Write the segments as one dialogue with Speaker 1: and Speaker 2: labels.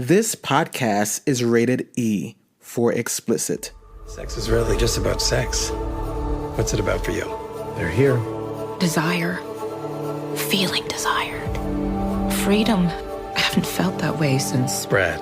Speaker 1: This podcast is rated E for explicit.
Speaker 2: Sex is really just about sex. What's it about for you?
Speaker 3: They're here.
Speaker 4: Desire. Feeling desired. Freedom. I haven't felt that way since...
Speaker 2: Brad,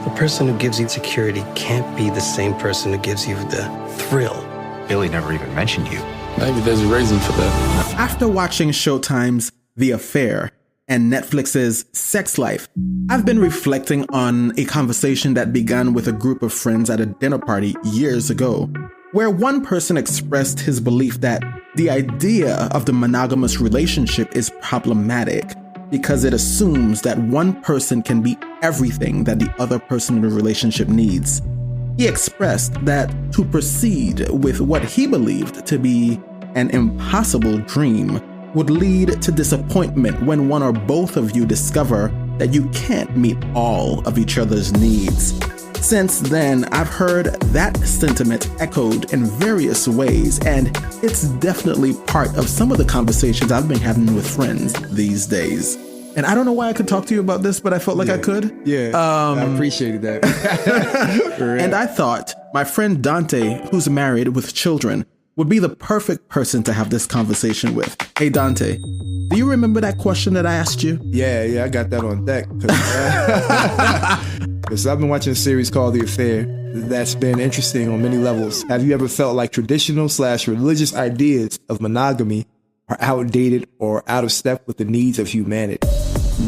Speaker 2: the person who gives you security can't be the same person who gives you the thrill.
Speaker 5: Billy never even mentioned you.
Speaker 3: Maybe there's a reason for that.
Speaker 1: After watching Showtime's The Affair and Netflix's Sex Life, I've been reflecting on a conversation that began with a group of friends at a dinner party years ago, where one person expressed his belief that the idea of the monogamous relationship is problematic because it assumes that one person can be everything that the other person in the relationship needs. He expressed that to proceed with what he believed to be an impossible dream would lead to disappointment when one or both of you discover that you can't meet all of each other's needs. Since then, I've heard that sentiment echoed in various ways, and it's definitely part of some of the conversations I've been having with friends these days. And I don't know why I could talk to you about this, but I felt like I could.
Speaker 3: Yeah, I appreciated that.
Speaker 1: And I thought my friend Donte, who's married with children, would be the perfect person to have this conversation with. Hey, Donte, do you remember that question that I asked you?
Speaker 3: Yeah, I got that on deck. Because I've been watching a series called The Affair that's been interesting on many levels. Have you ever felt like traditional/religious ideas of monogamy are outdated or out of step with the needs of humanity?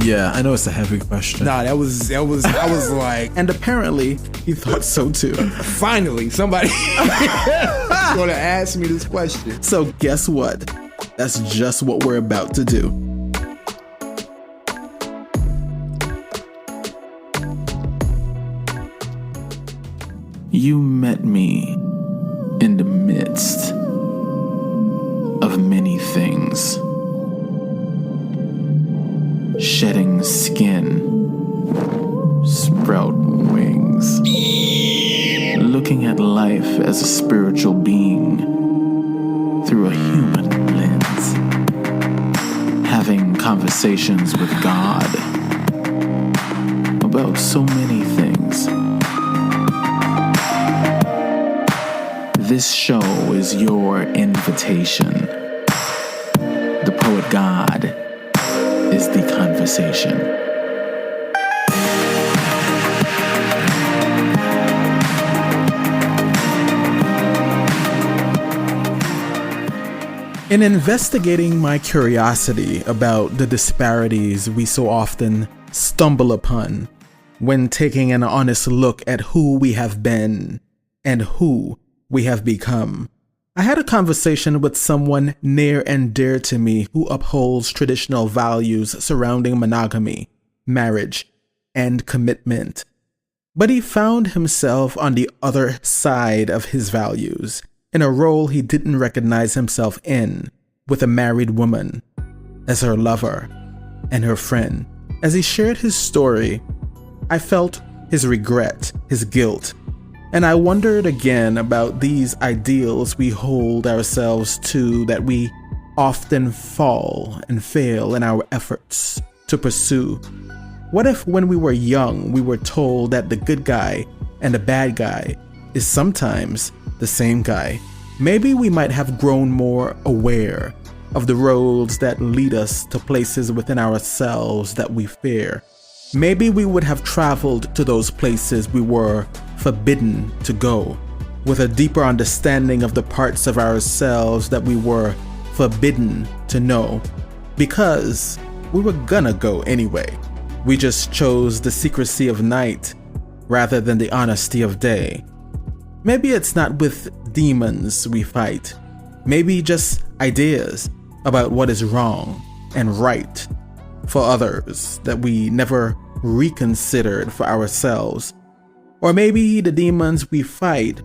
Speaker 6: Yeah, I know it's a heavy question.
Speaker 3: Nah, I was like...
Speaker 1: And apparently, he thought so too.
Speaker 3: Finally, somebody going to ask me this question.
Speaker 1: So guess what? That's just what we're about to do.
Speaker 6: You met me in the midst of many things. Shedding skin, sprout wings, looking at life as a spiritual being through a human lens, having conversations with God about so many things. This show is your invitation. The poet God is the conversation.
Speaker 1: In investigating my curiosity about the disparities we so often stumble upon when taking an honest look at who we have been and who we have become, I had a conversation with someone near and dear to me who upholds traditional values surrounding monogamy, marriage, and commitment. But he found himself on the other side of his values, in a role he didn't recognize himself in, with a married woman as her lover and her friend. As he shared his story, I felt his regret, his guilt, and I wondered again about these ideals we hold ourselves to that we often fall and fail in our efforts to pursue. What if when we were young, we were told that the good guy and the bad guy is sometimes the same guy? Maybe we might have grown more aware of the roads that lead us to places within ourselves that we fear. Maybe we would have traveled to those places we were forbidden to go, with a deeper understanding of the parts of ourselves that we were forbidden to know, because we were gonna go anyway. We just chose the secrecy of night rather than the honesty of day. Maybe it's not with demons we fight, maybe just ideas about what is wrong and right for others that we never reconsidered for ourselves. Or maybe the demons we fight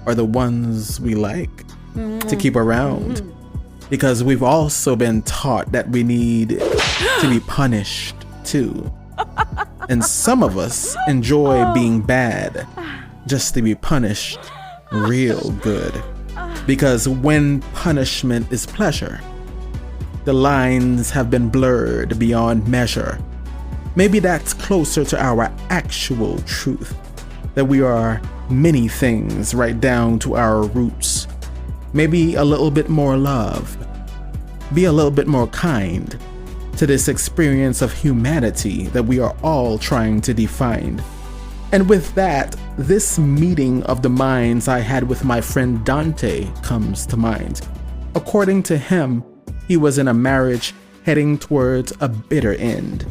Speaker 1: are the ones we like to keep around, because we've also been taught that we need to be punished too. And some of us enjoy being bad just to be punished real good. Because when punishment is pleasure, the lines have been blurred beyond measure. Maybe that's closer to our actual truth, that we are many things right down to our roots. Maybe a little bit more love. Be a little bit more kind to this experience of humanity that we are all trying to define. And with that, this meeting of the minds I had with my friend Donte comes to mind. According to him, he was in a marriage heading towards a bitter end,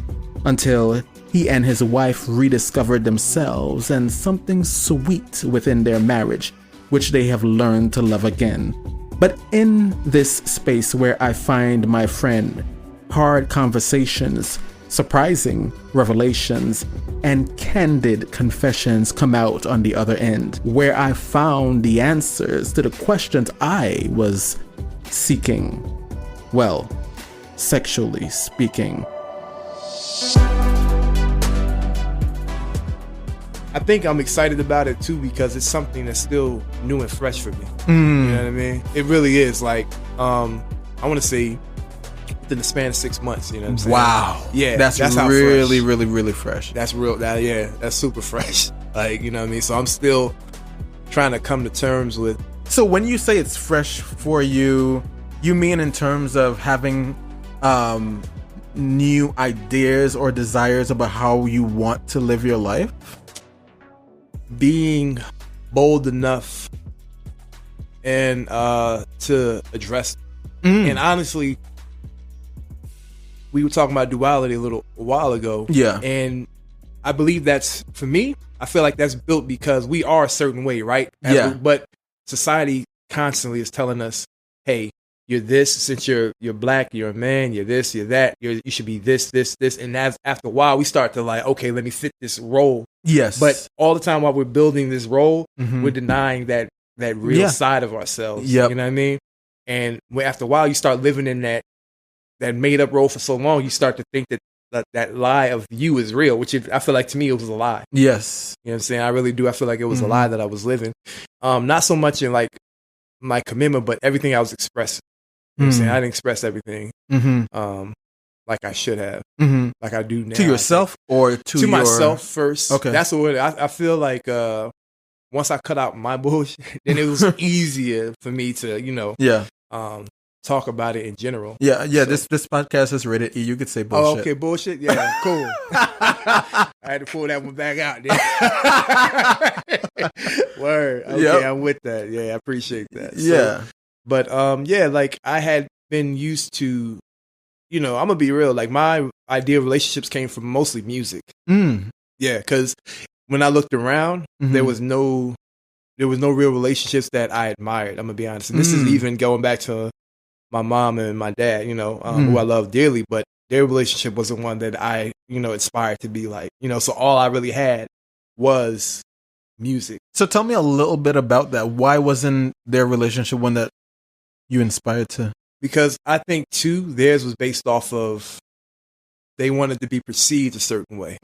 Speaker 1: until he and his wife rediscovered themselves and something sweet within their marriage, which they have learned to love again. But in this space where I find my friend, hard conversations, surprising revelations, and candid confessions come out on the other end, where I found the answers to the questions I was seeking. Well, sexually speaking.
Speaker 3: I think I'm excited about it too because it's something that's still new and fresh for me. You know what I mean? It really is. Like, I want to say within the span of 6 months. You know what I'm saying?
Speaker 1: Wow.
Speaker 3: Yeah,
Speaker 1: that's
Speaker 3: how
Speaker 1: really,
Speaker 3: fresh.
Speaker 1: really, really fresh.
Speaker 3: That's real. That's super fresh. Like, you know what I mean? So I'm still trying to come to terms with.
Speaker 1: So when you say it's fresh for you, you mean in terms of having new ideas or desires about how you want to live your life?
Speaker 3: Being bold enough and to address it. And honestly, we were talking about duality a while ago.
Speaker 1: Yeah.
Speaker 3: And I believe that's, for me, I feel like that's built because we are a certain way, right? But society constantly is telling us, hey, you're this, since you're black, you're a man, you're this, you're that, you should be this. And after a while, we start to like, okay, let me fit this role.
Speaker 1: Yes.
Speaker 3: But all the time while we're building this role, we're denying that real side of ourselves.
Speaker 1: Yep.
Speaker 3: You know what I mean? And after a while, you start living in that made up role for so long, you start to think that lie of you is real, which I feel like to me, it was a lie.
Speaker 1: Yes.
Speaker 3: You know what I'm saying? I really do. I feel like it was a lie that I was living. Not so much in like my commitment, but everything I was expressing. You know what I'm saying? I didn't express everything like I should have, like I do now.
Speaker 1: To yourself or to
Speaker 3: myself first.
Speaker 1: Okay.
Speaker 3: That's what I feel like once I cut out my bullshit, then it was easier for me to, talk about it in general.
Speaker 1: Yeah. So, this podcast is rated E. You could say bullshit.
Speaker 3: Oh, okay, bullshit? Yeah, cool. I had to pull that one back out there. Word. Okay, yep. I'm with that. Yeah, I appreciate that.
Speaker 1: Yeah.
Speaker 3: But like I had been used to, I'm gonna be real. Like my idea of relationships came from mostly music. Yeah, because when I looked around, there was no real relationships that I admired. I'm gonna be honest, and this is even going back to my mom and my dad. Who I love dearly, but their relationship wasn't one that I inspired to be like. So all I really had was music.
Speaker 1: So tell me a little bit about that. Why wasn't their relationship one that you inspired to?
Speaker 3: Because I think too, theirs was based off of they wanted to be perceived a certain way.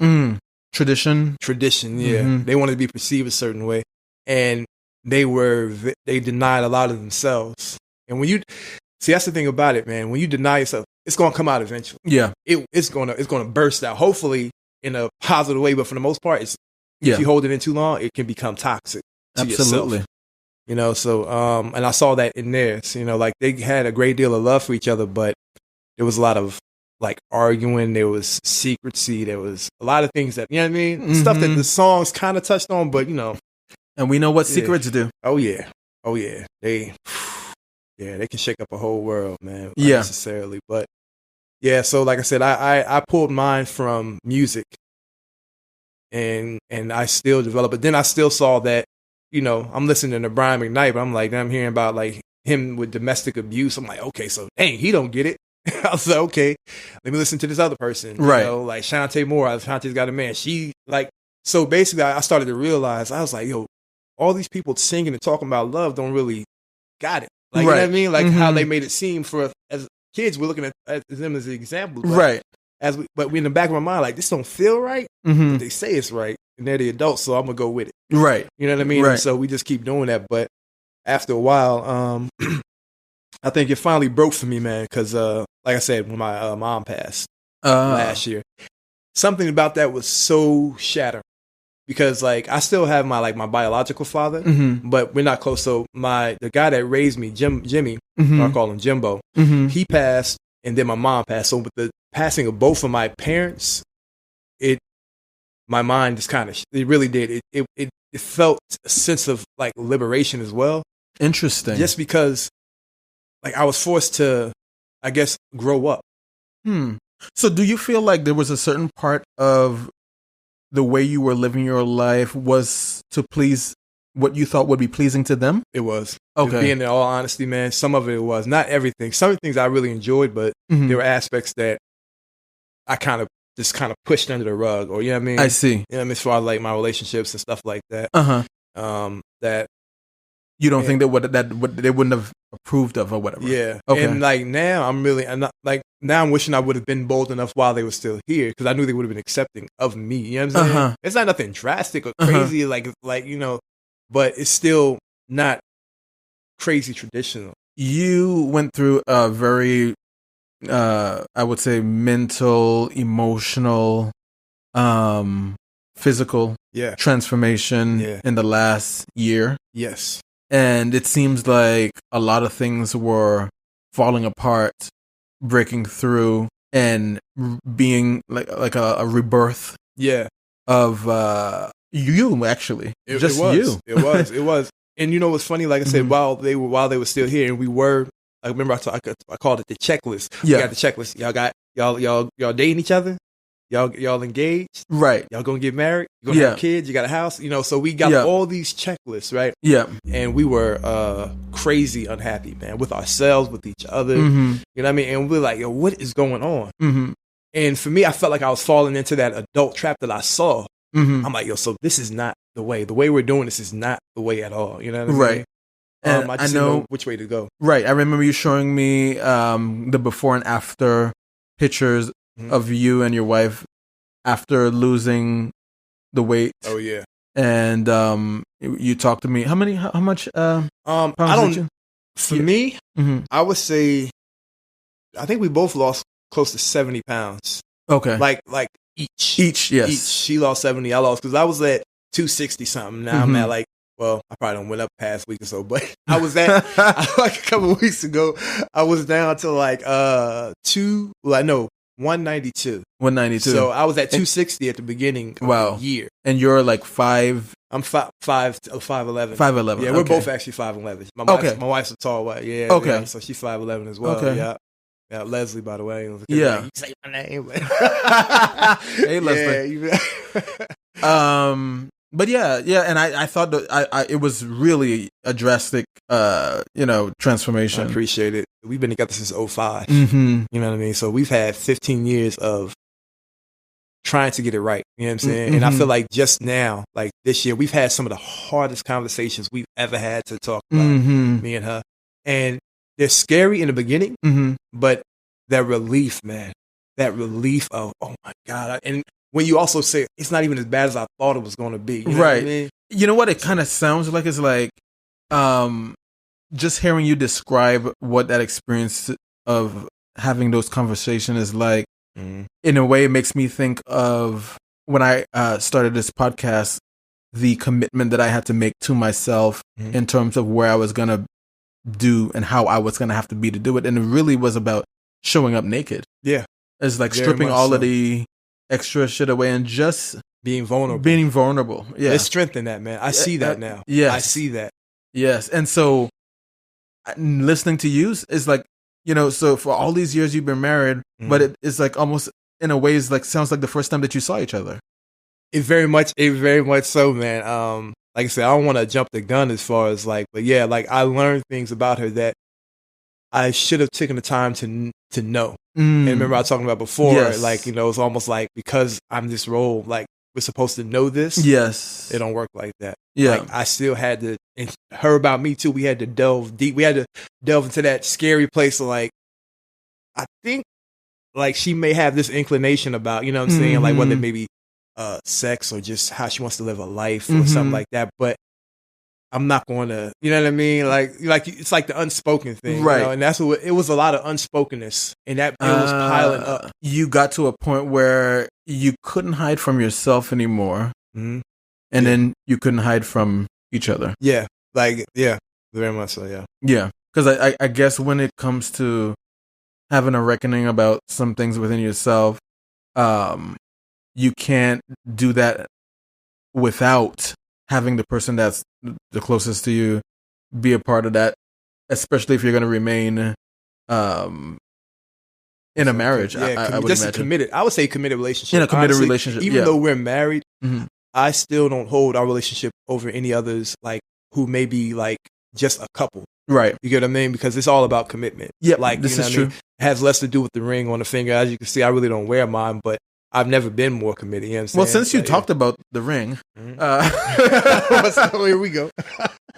Speaker 1: Tradition,
Speaker 3: yeah. They wanted to be perceived a certain way, and they denied a lot of themselves. And when you see, that's the thing about it, man. When you deny yourself, it's gonna come out eventually. Yeah, it's gonna burst out. Hopefully in a positive way, but for the most part, if you hold it in too long, it can become toxic to
Speaker 1: Absolutely.
Speaker 3: yourself. So, and I saw that in theirs, like they had a great deal of love for each other, but there was a lot of like arguing, there was secrecy, there was a lot of things that, you know what I mean? Stuff that the songs kind of touched on, but
Speaker 1: And we know what secrets do.
Speaker 3: Oh yeah. They can shake up a whole world, man. Not necessarily, but yeah, so like I said, I pulled mine from music and I still developed, but then I still saw that, I'm listening to Brian McKnight, but I'm like, I'm hearing about like him with domestic abuse. I'm like, okay, so dang, he don't get it. I was like, okay, let me listen to this other person.
Speaker 1: Right.
Speaker 3: Like Shantae Moore, Shantae's got a man. She like, so basically I started to realize, I was like, yo, all these people singing and talking about love don't really got it. Like, you know what I mean? Like how they made it seem for as kids, we're looking at them as examples.
Speaker 1: Right.
Speaker 3: But we in the back of my mind, like, this don't feel right. But they say it's right. And they're the adults, so I'm going to go with it.
Speaker 1: Right.
Speaker 3: You know what I mean?
Speaker 1: Right.
Speaker 3: And so we just keep doing that. But after a while, I think it finally broke for me, man. Because, like I said, when my mom passed last year, something about that was so shattering. Because like I still have my biological father, but we're not close. So the guy that raised me, Jimmy, or I call him Jimbo, he passed, and then my mom passed. So with the passing of both of my parents, my mind just it really did. It felt a sense of like liberation as well.
Speaker 1: Interesting.
Speaker 3: Just because like I was forced to, I guess, grow up.
Speaker 1: So do you feel like there was a certain part of the way you were living your life was to please what you thought would be pleasing to them?
Speaker 3: It was.
Speaker 1: Okay.
Speaker 3: Being in all honesty, man, some of it was. Not everything. Some things I really enjoyed, but there were aspects that I kind of pushed under the rug, or you know what I mean?
Speaker 1: I see.
Speaker 3: You know what I mean? As far as like my relationships and stuff like that. That
Speaker 1: you don't think that they wouldn't have approved of or whatever.
Speaker 3: Yeah.
Speaker 1: Okay.
Speaker 3: And like now I'm not, like now I'm wishing I would have been bold enough while they were still here, because I knew they would have been accepting of me. You know what I'm saying? It's not nothing drastic or crazy, like you know, but it's still not crazy traditional.
Speaker 1: You went through a very I would say mental, emotional, physical transformation in the last year.
Speaker 3: Yes.
Speaker 1: And it seems like a lot of things were falling apart, breaking through, and being like a rebirth.
Speaker 3: Yeah.
Speaker 1: Of you actually.
Speaker 3: It
Speaker 1: Just
Speaker 3: was.
Speaker 1: you.
Speaker 3: It was. And you know what's funny? Like I said, while they were still here, and we were. I remember I called it the checklist.
Speaker 1: Yeah.
Speaker 3: We got the checklist. Y'all dating each other? Y'all engaged?
Speaker 1: Right.
Speaker 3: Y'all gonna get married? You gonna have kids? You got a house? You know, so we got all these checklists, right?
Speaker 1: Yeah.
Speaker 3: And we were crazy unhappy, man, with ourselves, with each other. You know what I mean? And we're like, yo, what is going on? And for me, I felt like I was falling into that adult trap that I saw. I'm like, yo, so this is not the way. The way we're doing this is not the way at all. You know what I mean?
Speaker 1: Right. And
Speaker 3: I just didn't know which way to go.
Speaker 1: Right. I remember you showing me the before and after pictures of you and your wife after losing the weight.
Speaker 3: Oh yeah.
Speaker 1: And you talked to me. How much pounds
Speaker 3: I don't.
Speaker 1: did you?
Speaker 3: For me, I would say, I think we both lost close to 70 pounds.
Speaker 1: Okay.
Speaker 3: Like each.
Speaker 1: Yes.
Speaker 3: Each. She lost 70. I lost, because I was at 260 something. Now I'm at well, I probably don't went up past week or so, but I was at like a couple of weeks ago. I was down to like 192.
Speaker 1: 192.
Speaker 3: So I was at 260 at the beginning of the year.
Speaker 1: And you're like 5.
Speaker 3: I'm 5'11".
Speaker 1: 5'11".
Speaker 3: Yeah, we're both actually 5'11". My wife's a tall white. Yeah.
Speaker 1: Okay.
Speaker 3: Yeah, so she's 5'11" as well.
Speaker 1: Okay.
Speaker 3: Yeah. Yeah, Leslie, by the way.
Speaker 1: Yeah.
Speaker 3: You say my name.
Speaker 1: Hey, Leslie. But yeah, and I thought that it was really a drastic, transformation.
Speaker 3: I appreciate it. We've been together since 2005. You know what I mean? So we've had 15 years of trying to get it right. You know what I'm saying? And I feel like just now, like this year, we've had some of the hardest conversations we've ever had to talk about, me and her. And they're scary in the beginning, but that relief, man, that relief of, oh my God. And when you also say it's not even as bad as I thought it was going to be. You know what I mean?
Speaker 1: You know what it kind of sounds like? It's like just hearing you describe what that experience of having those conversations is like, in a way, it makes me think of when I started this podcast, the commitment that I had to make to myself in terms of where I was going to do and how I was going to have to be to do it. And it really was about showing up naked.
Speaker 3: Yeah.
Speaker 1: It's like stripping all of the extra shit away and just
Speaker 3: being vulnerable.
Speaker 1: Yeah.
Speaker 3: There's strength in that, man. I see that now.
Speaker 1: Yes.
Speaker 3: I see that.
Speaker 1: Yes. And so listening to you is like, so for all these years you've been married, but it's like almost in a way it's like sounds like the first time that you saw each other.
Speaker 3: It very much so, man. Like I said, I don't want to jump the gun as far as like, but yeah, like I learned things about her that I should have taken the time to know. And remember I was talking about before, like, it's almost like because I'm this role, like we're supposed to know this.
Speaker 1: Yes.
Speaker 3: It don't work like that.
Speaker 1: Yeah.
Speaker 3: Like I still had to, and her about me too, we had to delve deep. We had to delve into that scary place of like, I think like she may have this inclination about, you know what I'm saying? Like whether maybe sex or just how she wants to live a life or something like that. But I'm not going to, you know what I mean? Like it's like the unspoken thing,
Speaker 1: right?
Speaker 3: You know? And that's what it was. A lot of unspokenness, and that it was piling up.
Speaker 1: You got to a point where you couldn't hide from yourself anymore, and then you couldn't hide from each other.
Speaker 3: Yeah, very much so.
Speaker 1: Yeah, because I guess when it comes to having a reckoning about some things within yourself, you can't do that without having the person that's the closest to you be a part of that, especially if you're going to remain in a marriage. I would imagine.
Speaker 3: I would say committed relationship.
Speaker 1: In a committed relationship,
Speaker 3: even though we're married, I still don't hold our relationship over any others, like who may be like just a couple.
Speaker 1: Right.
Speaker 3: You get what I mean? Because it's all about commitment.
Speaker 1: Yeah,
Speaker 3: like
Speaker 1: this is true.
Speaker 3: It has less to do with the ring on the finger. As you can see, I really don't wear mine, but I've never been more committed. You know what I'm saying?
Speaker 1: Well, since you talked about the ring,
Speaker 3: here we go.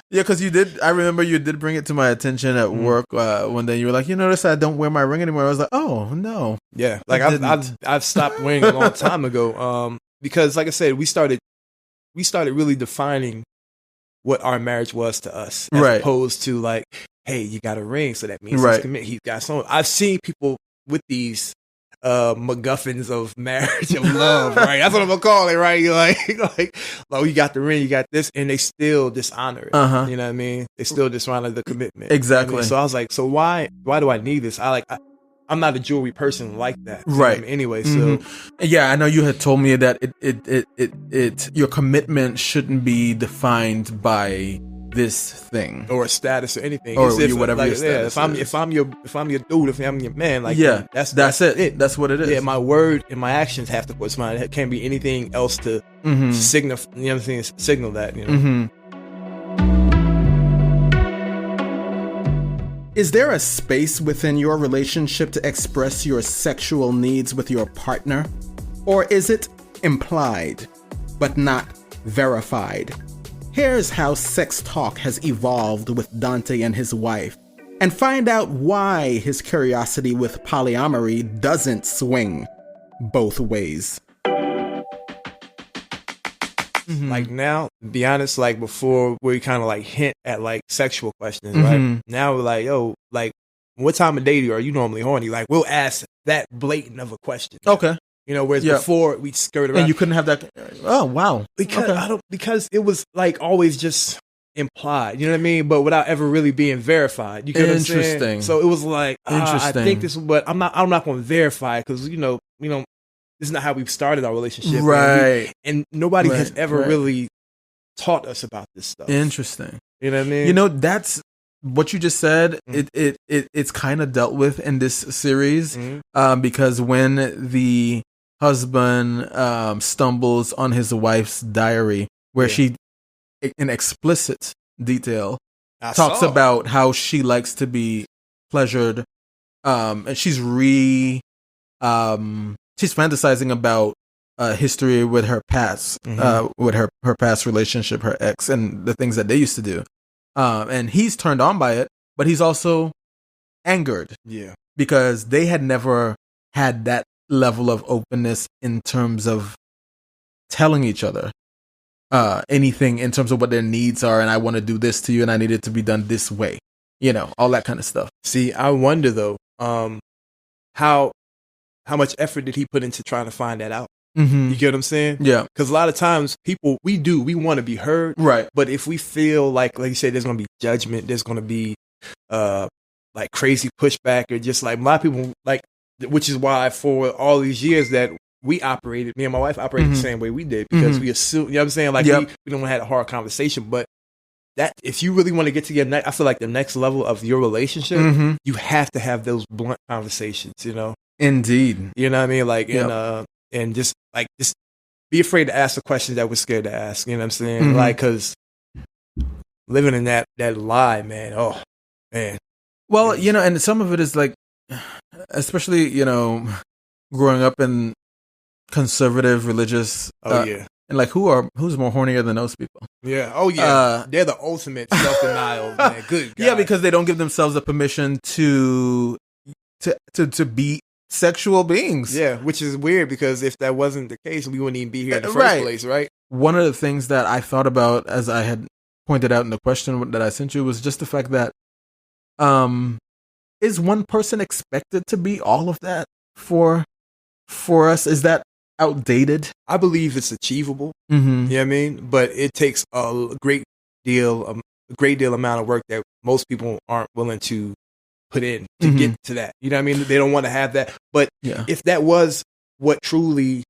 Speaker 1: Yeah, because you did. I remember you did bring it to my attention at work one day. You were like, "You notice I don't wear my ring anymore." I was like, "Oh no."
Speaker 3: Yeah, like I've stopped wearing it a long time ago. Because like I said, we started really defining what our marriage was to us, as opposed to like, hey, you got a ring, so that means he's committed. He's got some. I've seen people with these MacGuffins of marriage of love, right? That's what I'm gonna call it, right? You're like, oh, you got the ring, you got this, and they still dishonor it. You know what I mean? They still dishonor the commitment.
Speaker 1: Exactly.
Speaker 3: You know what I mean? So I was like, so why do I need this? I'm not a jewelry person like that,
Speaker 1: right?
Speaker 3: You know, anyway, so
Speaker 1: yeah, I know you had told me that it your commitment shouldn't be defined by this thing
Speaker 3: or a status or anything,
Speaker 1: or whatever your status is.
Speaker 3: If I'm your dude, if I'm your man, like that's
Speaker 1: it. That's what it is.
Speaker 3: Yeah, my word and my actions have to correspond. It can't be anything else to signal. You know what I'm saying? Signal that. You know.
Speaker 1: Is there a space within your relationship to express your sexual needs with your partner, or is it implied but not verified? Here's how sex talk has evolved with Donte and his wife, and find out why his curiosity with polyamory doesn't swing both ways.
Speaker 3: Like now, to be honest, like before we kind of like hint at like sexual questions, right? Now we're like, yo, like what time of day are you normally horny? Like we'll ask that blatant of a question.
Speaker 1: Okay.
Speaker 3: You know, whereas before we skirt around.
Speaker 1: And you couldn't have that. Oh, wow.
Speaker 3: Because it was like always just implied, you know what I mean? But without ever really being verified. You get what I'm saying?
Speaker 1: Interesting.
Speaker 3: So it was like,
Speaker 1: interesting.
Speaker 3: I think this, but I'm not going to verify it because, you know, this is not how we've started our relationship.
Speaker 1: Right.
Speaker 3: And nobody has ever really taught us about this stuff.
Speaker 1: Interesting.
Speaker 3: You know what I mean?
Speaker 1: You know, that's what you just said. It's kind of dealt with in this series because when the husband stumbles on his wife's diary where she in explicit detail talks about how she likes to be pleasured and she's fantasizing about history with her past with her past relationship, her ex, and the things that they used to do, and he's turned on by it, but he's also angered because they had never had that level of openness in terms of telling each other anything in terms of what their needs are, and I want to do this to you and I need it to be done this way, you know, all that kind of stuff.
Speaker 3: See, I wonder though, how much effort did he put into trying to find that out? You get what I'm saying?
Speaker 1: Yeah.
Speaker 3: Because a lot of times people, we want to be heard,
Speaker 1: right? But
Speaker 3: if we feel like you said, there's going to be judgment, there's going to be like crazy pushback, or just like a lot of people like, which is why for all these years that me and my wife operated the same way we did, because we assume, you know what I'm saying? Like we don't have a hard conversation, but that if you really want to get together, I feel like the next level of your relationship, you have to have those blunt conversations, you know?
Speaker 1: Indeed.
Speaker 3: You know what I mean? Like, and just be afraid to ask the questions that we're scared to ask, you know what I'm saying? Like, cause living in that lie, man. Oh man.
Speaker 1: Well, you know, and some of it is like, especially, you know, growing up in conservative religious and like who's more hornier than those people?
Speaker 3: Yeah. Oh yeah. They're the ultimate self-denial, man. Good God.
Speaker 1: Yeah, because they don't give themselves the permission to be sexual beings.
Speaker 3: Yeah, which is weird because if that wasn't the case, we wouldn't even be here in the first place, right?
Speaker 1: One of the things that I thought about as I had pointed out in the question that I sent you was just the fact that is one person expected to be all of that for us? Is that outdated?
Speaker 3: I believe it's achievable.
Speaker 1: Mm-hmm.
Speaker 3: You know what I mean? But it takes a great deal amount of work that most people aren't willing to put in to get to that. You know what I mean? They don't want to have that. But if that was what truly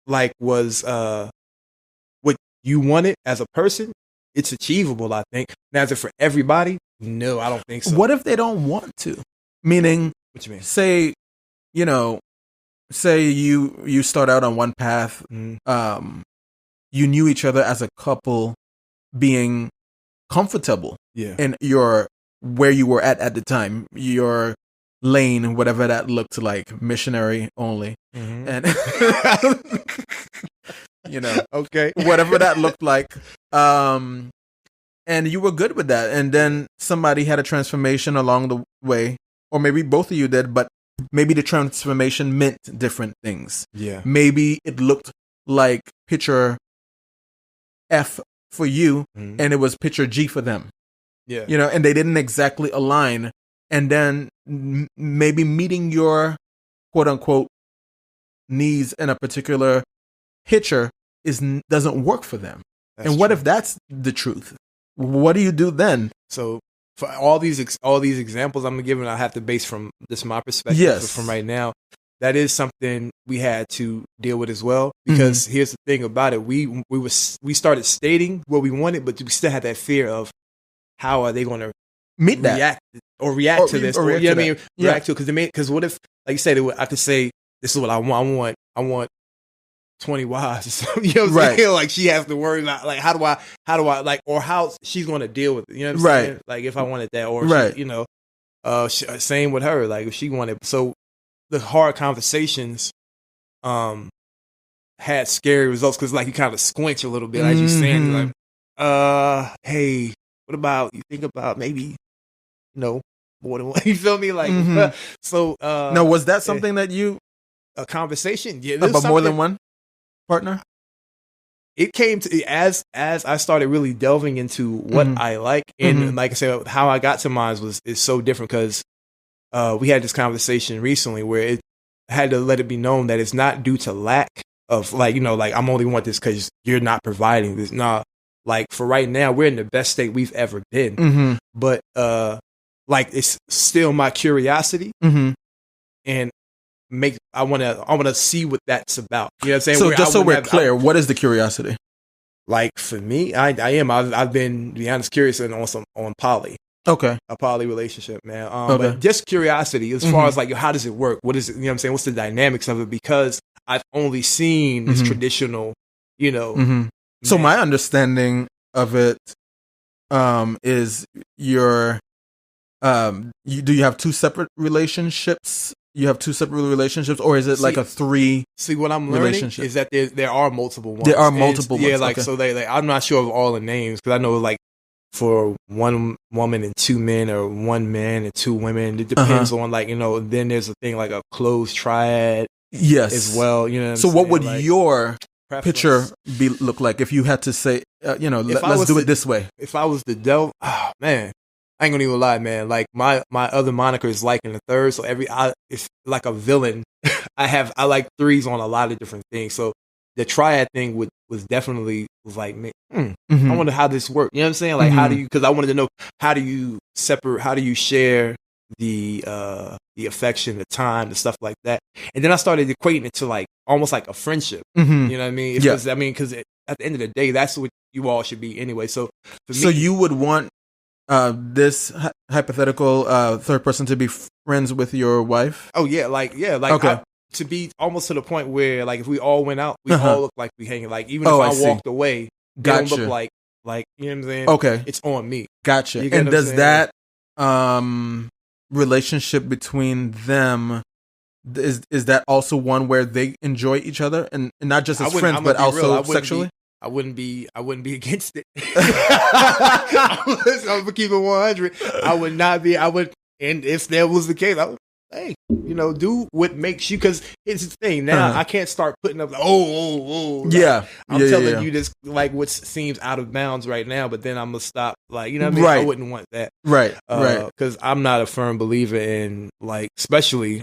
Speaker 3: like was what you wanted as a person, it's achievable, I think. Now, is it for everybody? No, I don't think so.
Speaker 1: What if they don't want to? Meaning,
Speaker 3: what you mean?
Speaker 1: Say you start out on one path. You knew each other as a couple, being comfortable in where you were at the time, your lane, whatever that looked like, missionary only, and
Speaker 3: okay,
Speaker 1: whatever that looked like, and you were good with that, and then somebody had a transformation along the way, or maybe both of you did, but maybe the transformation meant different things.
Speaker 3: Yeah,
Speaker 1: maybe it looked like picture F for you, and it was picture G for them.
Speaker 3: Yeah,
Speaker 1: and they didn't exactly align, and then maybe meeting your quote unquote needs in a particular picture doesn't work for them. And what if that's the truth? What do you do then?
Speaker 3: So for all these examples I'm giving, I have to base from this my perspective.
Speaker 1: Yes.
Speaker 3: From right now, that is something we had to deal with as well. Because here's the thing about it: we started stating what we wanted, but we still had that fear of how are they going to
Speaker 1: meet that
Speaker 3: react to this,
Speaker 1: or
Speaker 3: you know what I mean? React to it, because what if, like you said, I could say this is what I want. I want 20 wives. You know what I'm saying? Like she has to worry about like how do I like, or how she's going to deal with it. You know what I'm saying? Like if I wanted that, or she, same with her. Like if she wanted, so the hard conversations had scary results because like you kind of squinch a little bit as you're saying, like, hey, what about you think about maybe more than one? You feel me? Like so.
Speaker 1: Now, was that something that you
Speaker 3: a conversation? Yeah,
Speaker 1: about more than one partner?
Speaker 3: It came to as I started really delving into what I like, and like I said, how I got to mine is so different because we had this conversation recently where it had to let it be known that it's not due to lack of like like I'm only want this because you're not providing this. Nah, like for right now we're in the best state we've ever been, but like it's still my curiosity, and I want to see what that's about. You know what I'm saying?
Speaker 1: So just so we're clear, what is the curiosity? Like
Speaker 3: for me, I've been, to be honest, curious on poly.
Speaker 1: Okay.
Speaker 3: A poly relationship, man. But just curiosity as far as like, how does it work? What is it? You know what I'm saying? What's the dynamics of it? Because I've only seen this traditional,
Speaker 1: So my understanding of it is do you have two separate relationships? You have two separate relationships, or is it like a three?
Speaker 3: See, what I'm learning is that there are multiple ones.
Speaker 1: There are multiple ones.
Speaker 3: Yeah, like so they I'm not sure of all the names because I know like for one woman and two men, or one man and two women. It depends on like Then there's a thing like a closed triad.
Speaker 1: Yes,
Speaker 3: as well.
Speaker 1: So what would your picture look like if you had to say, let's do it this way? If
Speaker 3: I was the devil, oh man. I ain't gonna even lie, man. Like my other moniker is like in the third, so it's like a villain. I like threes on a lot of different things. So the triad thing was definitely like, I wonder how this worked. You know what I'm saying? Like how do you? Because I wanted to know how do you share the affection, the time, the stuff like that. And then I started equating it to like almost like a friendship. You know what I mean? Because at the end of the day, that's what you all should be anyway. So for me,
Speaker 1: so you would want this hypothetical third person to be friends with your wife?
Speaker 3: Oh yeah, okay. To be almost to the point where like if we all went out, we all look like we hanging. Like even if I walked away, they don't look like you know what I'm saying?
Speaker 1: Okay,
Speaker 3: it's on me.
Speaker 1: Gotcha. And does that relationship between them is that also one where they enjoy each other and not just as friends but also sexually?
Speaker 3: I wouldn't be against it. I'm gonna keep it 100. I would not be. And if that was the case, hey, do what makes you, because it's the thing now. I can't start putting up
Speaker 1: yeah,
Speaker 3: I'm telling you this like what seems out of bounds right now, but then I'm gonna stop, like, you know what I mean?
Speaker 1: Right.
Speaker 3: I wouldn't want that,
Speaker 1: right,
Speaker 3: because I'm not a firm believer in, like, especially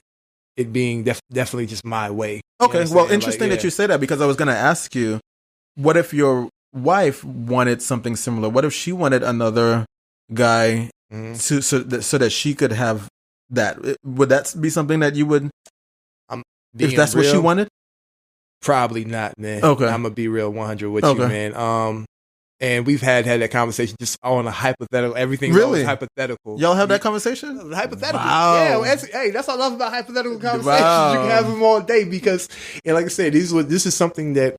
Speaker 3: it being definitely just my way.
Speaker 1: Okay, well, interesting that you say that, because I was gonna ask you, what if your wife wanted something similar? What if she wanted another guy so that she could have that? Would that be something that you would, if that's what she wanted?
Speaker 3: Probably not, man.
Speaker 1: Okay.
Speaker 3: I'm gonna be real 100 with you, man. And we've had that conversation just on a hypothetical. Everything really hypothetical.
Speaker 1: Y'all have that conversation?
Speaker 3: Hypothetical.
Speaker 1: Wow.
Speaker 3: Yeah, hey, that's what I love about hypothetical conversations.
Speaker 1: Wow.
Speaker 3: You can have them all day, because, and like I said, this is something that,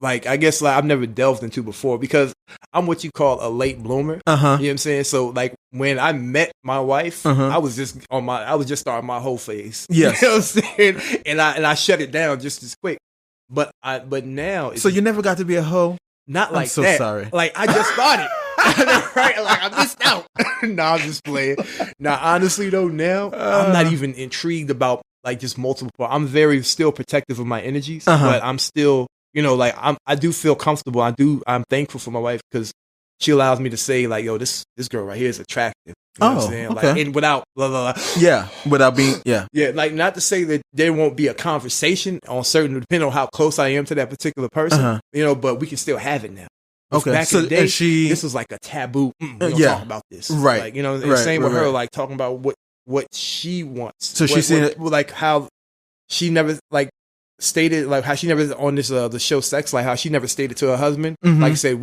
Speaker 3: like, I guess, like, I've never delved into before, because I'm what you call a late bloomer. You know what I'm saying? So, like, when I met my wife, I was just starting my whole phase.
Speaker 1: Yes.
Speaker 3: You know what I'm saying? And I shut it down just as quick. But now,
Speaker 1: so you never got to be a hoe?
Speaker 3: Not like
Speaker 1: I'm so
Speaker 3: that.
Speaker 1: sorry.
Speaker 3: Like, I just started. Right? Like, I missed out. I'm just playing. Now, honestly though, now I'm not even intrigued about, like, just multiple. I'm very still protective of my energies, but I'm still, like, I do feel comfortable. I'm thankful for my wife, because she allows me to say, like, yo, this girl right here is attractive. You know what I'm saying?
Speaker 1: Okay.
Speaker 3: Like, and without blah, blah, blah.
Speaker 1: Yeah, without being, yeah.
Speaker 3: Yeah, like, not to say that there won't be a conversation on certain, depending on how close I am to that particular person, but we can still have it now.
Speaker 1: Okay.
Speaker 3: Back in the day, this was like a taboo. We don't talk about this.
Speaker 1: Right.
Speaker 3: Like, and same with her, like, talking about what she wants.
Speaker 1: So she's seen it.
Speaker 3: Like, how she never, like, stated, like, how she never, on this, the show Sex, like, how she never stated to her husband. Like I said,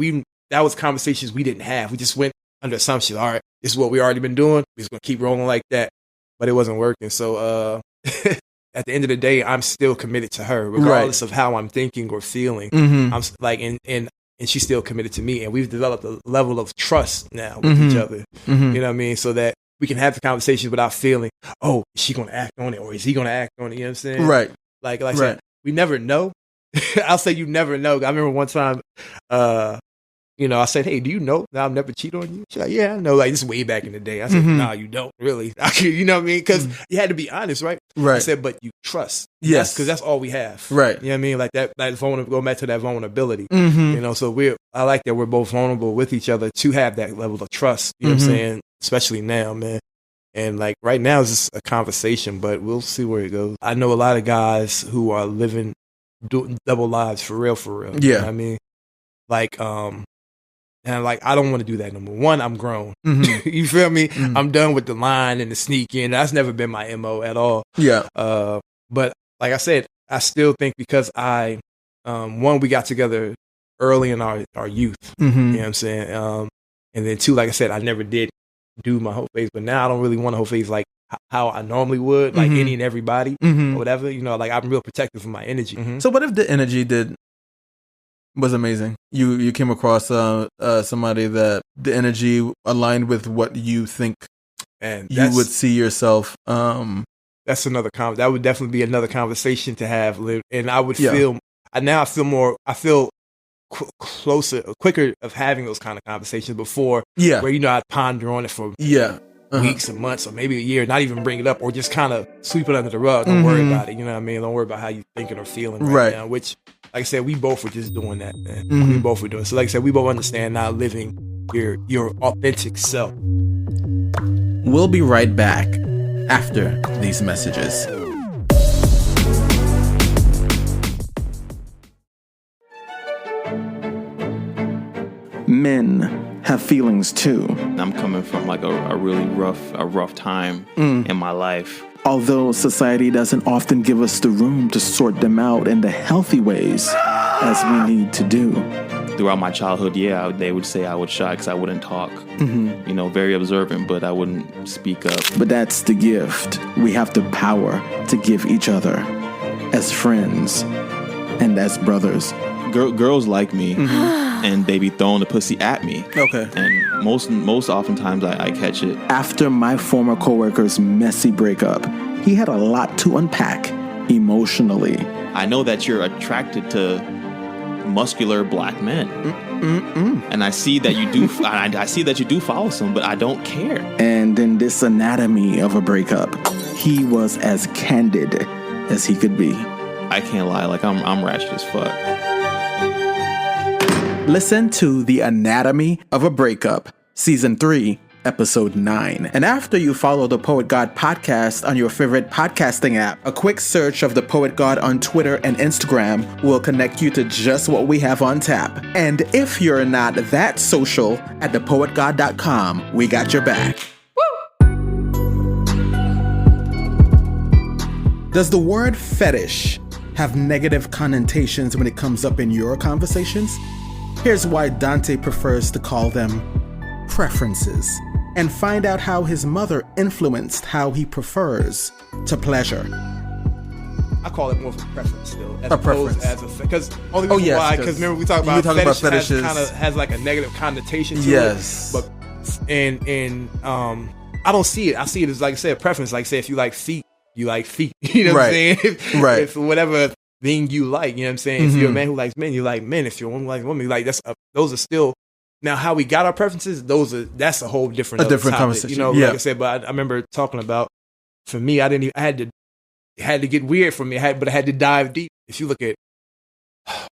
Speaker 3: that was conversations we didn't have. We just went under assumption, all right, this is what we already been doing. We're just going to keep rolling like that. But it wasn't working. So at the end of the day, I'm still committed to her, regardless of how I'm thinking or feeling. I'm like, and she's still committed to me. And we've developed a level of trust now with each other. You know what I mean? So that we can have the conversations without feeling, oh, is she going to act on it? Or is he going to act on it? You know what I'm saying?
Speaker 1: Right.
Speaker 3: Like I said, we never know. I'll say you never know. I remember one time, I said, hey, do you know that I'll never cheat on you? She's like, yeah, I know. Like, this is way back in the day. I said, nah, you don't really. You know what I mean? Because you had to be honest, right?
Speaker 1: Right.
Speaker 3: I said, but you trust.
Speaker 1: Yes.
Speaker 3: Because that's all we have.
Speaker 1: Right.
Speaker 3: You know what I mean? Like that go back to that vulnerability. So I like that we're both vulnerable with each other to have that level of trust. You know what I'm saying? Especially now, man. And, like, right now it's just a conversation, but we'll see where it goes. I know a lot of guys who are living double lives for real.
Speaker 1: Yeah.
Speaker 3: You know what I mean? Like, and, like, I don't want to do that no more. One, I'm grown. You feel me? I'm done with the line and the sneak in. That's never been my MO at all.
Speaker 1: Yeah.
Speaker 3: But like I said, I still think, because one, we got together early in our youth. You know what I'm saying? And then two, like I said, I never did do my whole phase, but now I don't really want a whole phase like how I normally would, like any and everybody or whatever. Like, I'm real protective of my energy.
Speaker 1: So what if the energy was amazing? You came across somebody that the energy aligned with what you think
Speaker 3: and
Speaker 1: you would see yourself.
Speaker 3: That's another that would definitely be another conversation to have. And I would feel I feel closer, quicker of having those kind of conversations before. Where I'd ponder on it for weeks and months or maybe a year, not even bring it up, or just kind of sweep it under the rug. Don't worry about it. You know what I mean? Don't worry about how you're thinking or feeling right now. Which, like I said, we both were just doing that, man. We both were doing it. So, like I said, we both understand now living your authentic self.
Speaker 1: We'll be right back after these messages. Men have feelings too.
Speaker 6: I'm coming from like a really rough time in my life.
Speaker 1: Although society doesn't often give us the room to sort them out in the healthy ways as we need to do.
Speaker 6: Throughout my childhood, they would say I was shy because I wouldn't talk. Very observant, but I wouldn't speak up.
Speaker 1: But that's the gift. We have the power to give each other as friends and as brothers.
Speaker 6: Girls like me, and they be throwing the pussy at me.
Speaker 1: Okay.
Speaker 6: And most oftentimes I catch it.
Speaker 1: After my former coworker's messy breakup, he had a lot to unpack emotionally.
Speaker 6: I know that you're attracted to muscular black men. And I see that you do. I see that you do follow some, but I don't care.
Speaker 1: And in this anatomy of a breakup, he was as candid as he could be.
Speaker 6: I can't lie. Like I'm ratchet as fuck.
Speaker 1: Listen to The Anatomy of a Breakup, Season 3, Episode 9. And after you follow the Poet God podcast on your favorite podcasting app, a quick search of the Poet God on Twitter and Instagram will connect you to just what we have on tap. And if you're not that social, at thepoetgod.com, we got your back. Does the word fetish have negative connotations when it comes up in your conversations? Here's why Donte prefers to call them preferences, and find out how his mother influenced how he prefers to pleasure.
Speaker 3: I call it more of a preference still, as
Speaker 1: A
Speaker 3: opposed
Speaker 1: preference.
Speaker 3: as a because only reason why, because remember we talked about fetishes kind of has like a negative connotation to
Speaker 1: Yes.
Speaker 3: it. But and I don't see it. I see it as, like I said, a preference. Like say if you like feet, you like feet. You know what I'm saying?
Speaker 1: Right.
Speaker 3: If whatever thing you like, you know what I'm saying? If you're a man who likes men, you like men. If you're a woman who likes women, you like those are still. Now, how we got our preferences, that's a whole different topic,
Speaker 1: conversation.
Speaker 3: You know, like I said, but I remember talking about, for me, I had to get weird for me, but I had to dive deep. If you look at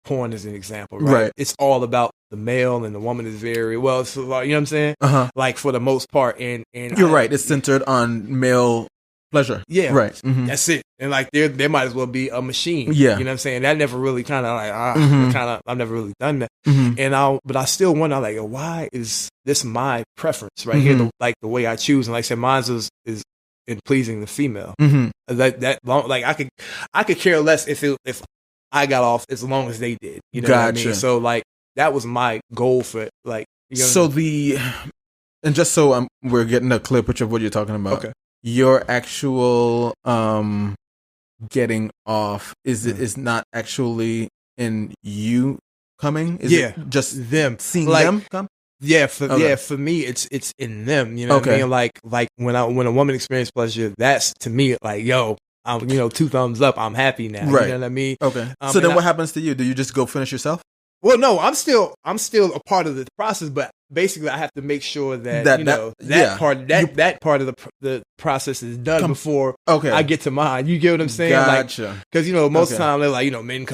Speaker 3: porn as an example, right? It's all about the male, and the woman is very, well, it's, you know what I'm saying? Like for the most part. And
Speaker 1: You're right. It's centered on male pleasure.
Speaker 3: Yeah.
Speaker 1: Right.
Speaker 3: That's it. And like there might as well be a machine.
Speaker 1: Yeah.
Speaker 3: You know what I'm saying? That never really kind of like, I've never really done that. But I still wonder, like, why is this my preference right here? The way I choose. And like I said, mine is in pleasing the female. Like I could care less if I got off as long as they did. You know what I mean? So like that was my goal for like, you know
Speaker 1: so and just so we're getting a clear picture of what you're talking about.
Speaker 3: Okay.
Speaker 1: Your actual getting off is not actually in you coming? Is it just
Speaker 3: them
Speaker 1: seeing
Speaker 3: like,
Speaker 1: them come?
Speaker 3: For me it's in them, you know what I mean? Like when a woman experiences pleasure, that's to me like, yo, I'm 2 thumbs up, I'm happy now.
Speaker 1: Right.
Speaker 3: You know what I mean?
Speaker 1: Okay. So then what happens to you? Do you just go finish yourself?
Speaker 3: Well, no, I'm still a part of the process, but basically I have to make sure that that part of the process is done before I get to mine. You get what I'm saying?
Speaker 1: Gotcha.
Speaker 3: Because most of the time they're like, men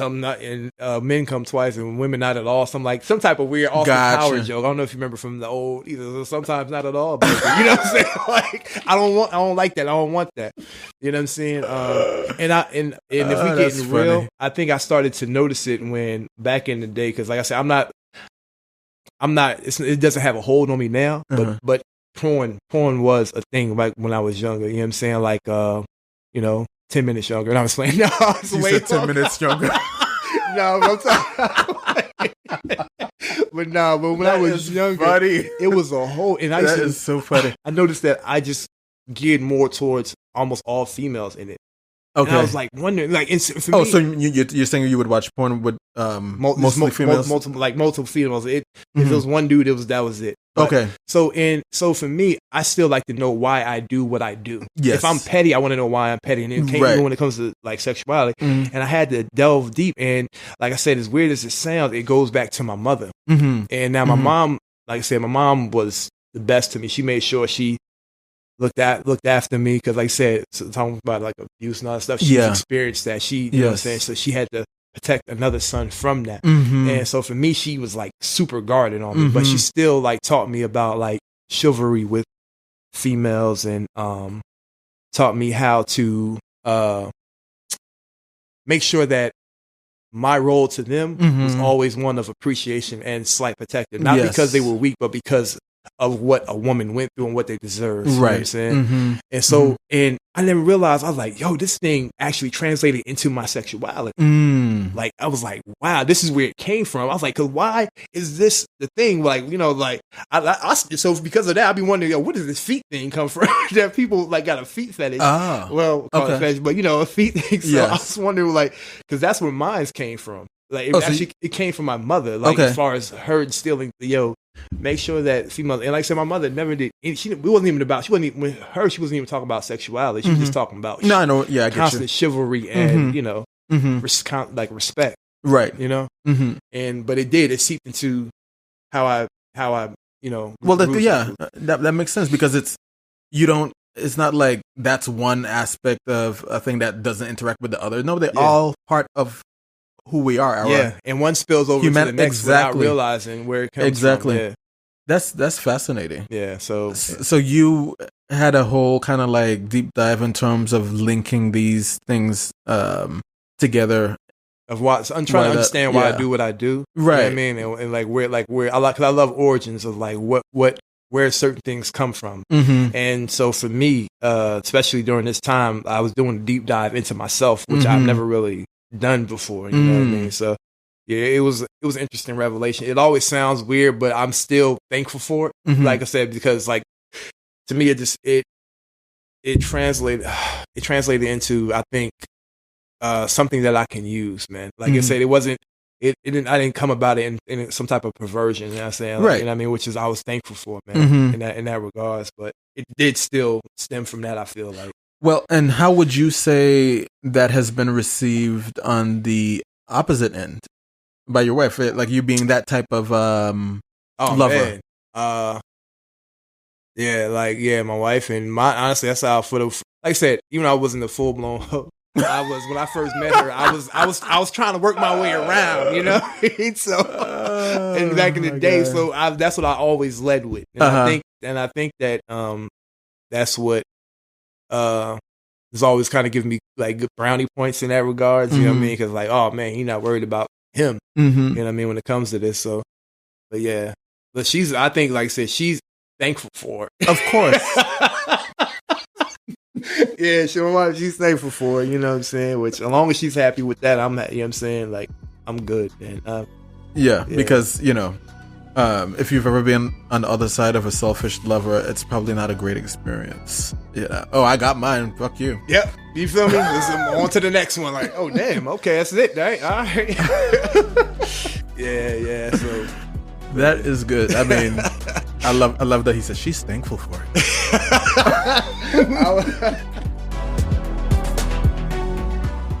Speaker 3: come twice and women not at all. Some type of weird Austin Powers joke. I don't know if you remember from the old either. Sometimes not at all. But, you know what I'm saying? Like I don't like that. I don't want that. You know what I'm saying? And if we get real, I think I started to notice it when back in the day. Because like I said, I'm not. It doesn't have a hold on me now, but porn was a thing like when I was younger. You know what I'm saying? Like 10 minutes younger. And I was playing. No, I was way
Speaker 1: 10 minutes younger.
Speaker 3: No, but I'm talking. But when I was younger,
Speaker 1: funny.
Speaker 3: It was a whole. And
Speaker 1: that is so funny.
Speaker 3: I noticed that I just geared more towards almost all females in it. Okay. And I was like wondering, like, for me,
Speaker 1: so you're saying you would watch porn with mostly females,
Speaker 3: multiple females. If there was one dude, that was it. But, so for me, I still like to know why I do what I do.
Speaker 1: Yes.
Speaker 3: If I'm petty, I want to know why I'm petty, and even when it comes to like sexuality, and I had to delve deep. And like I said, as weird as it sounds, it goes back to my mother. And now my mom, like I said, my mom was the best to me. She made sure she looked after me because, like I said, talking about like abuse and all that stuff. She's experienced that. You know what I'm saying? So she had to protect another son from that. And so for me, she was like super guarded on me, but she still like taught me about like chivalry with females and taught me how to make sure that my role to them was always one of appreciation and slight protective, not because they were weak, but because of what a woman went through and what they deserve. You know what I'm saying? And so, and I never realized, I was like, yo, this thing actually translated into my sexuality. Like, I was like, wow, this is where it came from. I was like, cause why is this the thing? Like, like, so because of that, I'd be wondering, yo, where does this feet thing come from? That people like got a feet fetish. Well, call it fetish, but a feet thing. So I was wondering, like, cause that's where mine came from. Like, it came from my mother. Like, as far as her instilling, make sure that female, and like I said, my mother never did. She wasn't even talking about sexuality. She was just talking about
Speaker 1: I get
Speaker 3: constant chivalry and respect.
Speaker 1: Right.
Speaker 3: You know, but it seeped into how I
Speaker 1: Well, that makes sense because it's not like that's one aspect of a thing that doesn't interact with the other. No, they're all part of who we are.
Speaker 3: And one spills over to the next without realizing where it comes from. Yeah.
Speaker 1: That's fascinating.
Speaker 3: Yeah.
Speaker 1: So you had a whole kind of like deep dive in terms of linking these things together.
Speaker 3: Of what I'm trying to understand why I do what I do.
Speaker 1: Right.
Speaker 3: You know what I mean? And where I like, cause I love origins of like where certain things come from. And so for me, especially during this time, I was doing a deep dive into myself, which I've never really done before. You know what I mean? So yeah, it was an interesting revelation. It always sounds weird, but I'm still thankful for it. Like I said, because like to me, it translated into, I think, something that I can use, man. Like I said, I didn't come about it in some type of perversion. You know what I'm saying? Like,
Speaker 1: right.
Speaker 3: You know what I mean? Which is I was thankful for, man, in that regards. But it did still stem from that, I feel like.
Speaker 1: Well, and how would you say that has been received on the opposite end by your wife? Like you being that type of lover?
Speaker 3: Man. My wife and honestly, that's how like I said, even though I wasn't a full blown when I first met her, I was trying to work my way around, you know. So and back in the day, God. So that's what I always led with, and I think that that's what is always kind of giving me like good brownie points in that regards. You know what I mean? Because like, oh man, you're not worried about him. You know what I mean when it comes to this. So, but yeah, but I think like I said, she's thankful for it.
Speaker 1: Of course.
Speaker 3: Yeah, she's thankful for it, you know what I'm saying? Which, as long as she's happy with that, you know what I'm saying? Like, I'm good, man.
Speaker 1: Yeah, because, you know, if you've ever been on the other side of a selfish lover, it's probably not a great experience. Yeah. Oh, I got mine. Fuck you.
Speaker 3: Yep. You feel me? On to the next one. Like, oh, damn. Okay, that's it, right? All right. Yeah. So
Speaker 1: that is good. I mean, I love that he said she's thankful for it.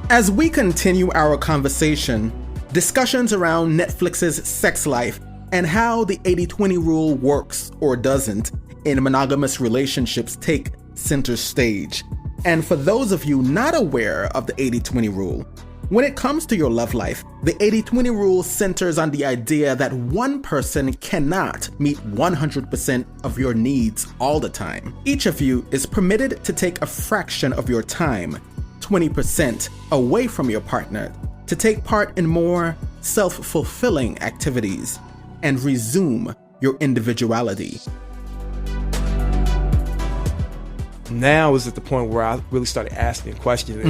Speaker 1: As we continue our conversation, discussions around Netflix's sex life and how the 80-20 rule works or doesn't in monogamous relationships take center stage. And for those of you not aware of the 80-20 rule, when it comes to your love life, the 80-20 rule centers on the idea that one person cannot meet 100% of your needs all the time. Each of you is permitted to take a fraction of your time, 20%, away from your partner to take part in more self-fulfilling activities and resume your individuality.
Speaker 3: Now is at the point where I really started asking questions,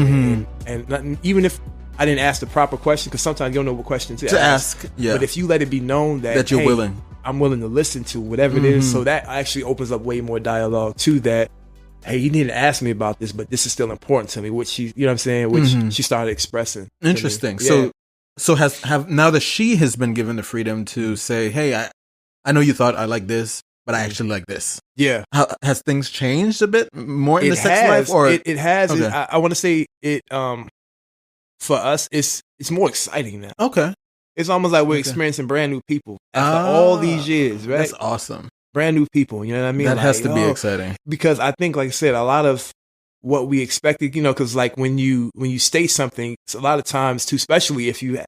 Speaker 3: and even if I didn't ask the proper question, because sometimes you don't know what question to ask. Yeah. But if you let it be known that
Speaker 1: you're willing,
Speaker 3: I'm willing to listen to whatever it is, so that actually opens up way more dialogue to that. Hey, you need to ask me about this, but this is still important to me. Which she, you know what I'm saying? Which she started expressing.
Speaker 1: Interesting.
Speaker 3: Yeah.
Speaker 1: So have now that she has been given the freedom to say, hey, I know you thought I like this, but I actually like this.
Speaker 3: Yeah.
Speaker 1: Has things changed a bit more in the sex life? Or
Speaker 3: it has.
Speaker 1: Okay.
Speaker 3: I want to say it. For us, it's more exciting now.
Speaker 1: Okay.
Speaker 3: It's almost like we're experiencing brand new people after all these years, right?
Speaker 1: That's awesome.
Speaker 3: Brand new people, you know what I mean?
Speaker 1: That has to be exciting.
Speaker 3: Because I think, like I said, a lot of what we expected, you know, because like when you state something, it's a lot of times too, especially if you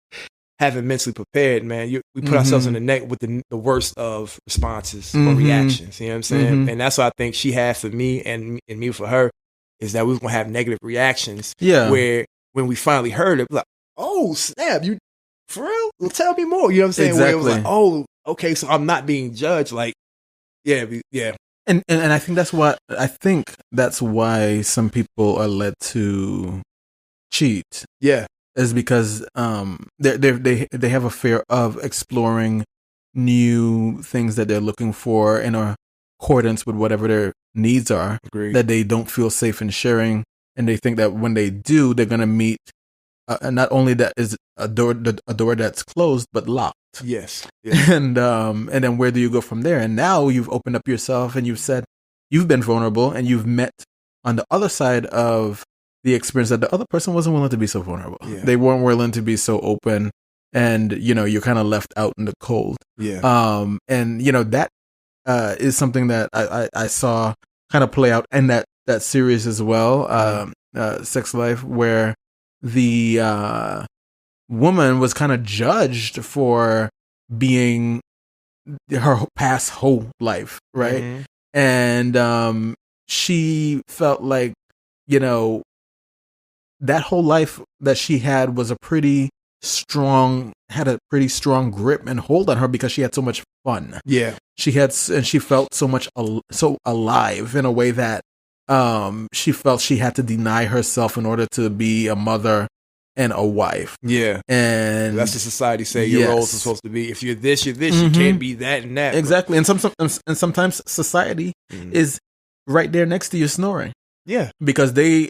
Speaker 3: haven't mentally prepared, man, we put ourselves in the neck with the worst of responses or reactions, you know what I'm saying? And that's what I think she had for me and me for her, is that we were going to have negative reactions.
Speaker 1: Yeah.
Speaker 3: Where when we finally heard it, like, oh, snap, you, for real? Well, tell me more, you know what I'm saying?
Speaker 1: Exactly.
Speaker 3: Where it was like, oh, okay, so I'm not being judged, like, yeah.
Speaker 1: And I think that's why some people are led to cheat.
Speaker 3: Yeah.
Speaker 1: Is because they have a fear of exploring new things that they're looking for in accordance with whatever their needs are.
Speaker 3: Agreed. That
Speaker 1: they don't feel safe in sharing, and they think that when they do, they're gonna meet not only that is a door that's closed but locked.
Speaker 3: Yes.
Speaker 1: And then where do you go from there? And now you've opened up yourself and you've said you've been vulnerable and you've met on the other side of the experience that the other person wasn't willing to be so vulnerable.
Speaker 3: Yeah.
Speaker 1: They weren't willing to be so open and you're kind of left out in the cold.
Speaker 3: Yeah.
Speaker 1: And that is something that I saw kind of play out in that series as well, Sex Life, where the woman was kind of judged for being her past whole life, right?
Speaker 3: Mm-hmm.
Speaker 1: And she felt like that whole life that she had was had a pretty strong grip and hold on her because she had so much fun.
Speaker 3: Yeah.
Speaker 1: She felt so much so alive in a way that she felt she had to deny herself in order to be a mother and a wife.
Speaker 3: Yeah.
Speaker 1: And
Speaker 3: that's what society say your roles are supposed to be. If you're this, you're this. You can't be that and that.
Speaker 1: Exactly. And sometimes society is right there next to you snoring.
Speaker 3: Yeah.
Speaker 1: Because they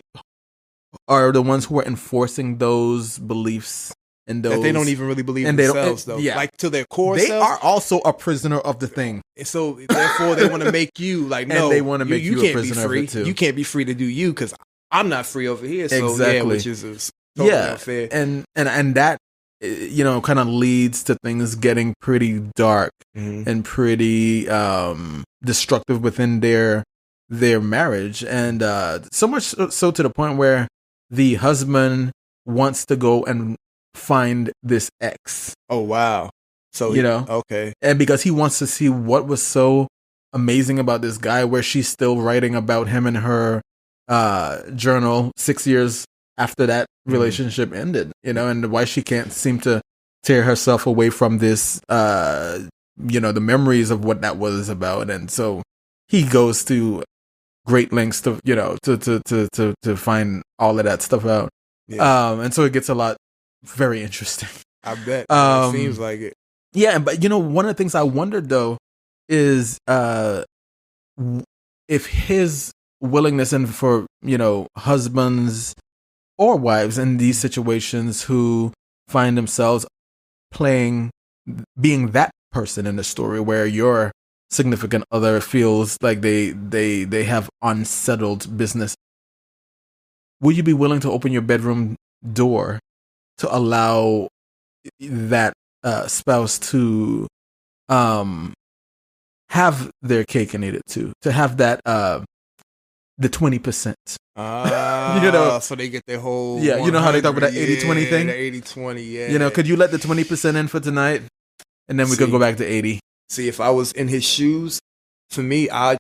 Speaker 1: are the ones who are enforcing those beliefs and those
Speaker 3: that they don't even really believe in themselves, though. Yeah. Like to their core
Speaker 1: they
Speaker 3: self.
Speaker 1: Are also a prisoner of the thing.
Speaker 3: And so therefore they want to make you like, no,
Speaker 1: and they want to make you a prisoner
Speaker 3: free.
Speaker 1: Of it too.
Speaker 3: You can't be free to do you because I'm not free over here. So
Speaker 1: exactly.
Speaker 3: Yeah, which is totally unfair.
Speaker 1: And that kind of leads to things getting pretty dark and pretty destructive within their marriage, and so much so to the point where the husband wants to go and find this ex.
Speaker 3: Oh wow. So okay.
Speaker 1: And because he wants to see what was so amazing about this guy, where she's still writing about him in her journal 6 years after that relationship ended, and why she can't seem to tear herself away from this the memories of what that was about. And so he goes to great lengths to to find all of that stuff out. And so it gets a lot very interesting.
Speaker 3: I bet. It seems like it.
Speaker 1: Yeah, but one of the things I wondered though is if his willingness, and for husbands or wives in these situations who find themselves being that person in the story where your significant other feels like they have unsettled business, would you be willing to open your bedroom door to allow that spouse to have their cake and eat it too, to have that the 20%?
Speaker 3: So they get their whole
Speaker 1: you know how they talk about that 80-20 thing?
Speaker 3: The 80-20, yeah.
Speaker 1: Could you let the 20% in for tonight, and then we could go back to 80?
Speaker 3: See, if I was in his shoes, for me, I'd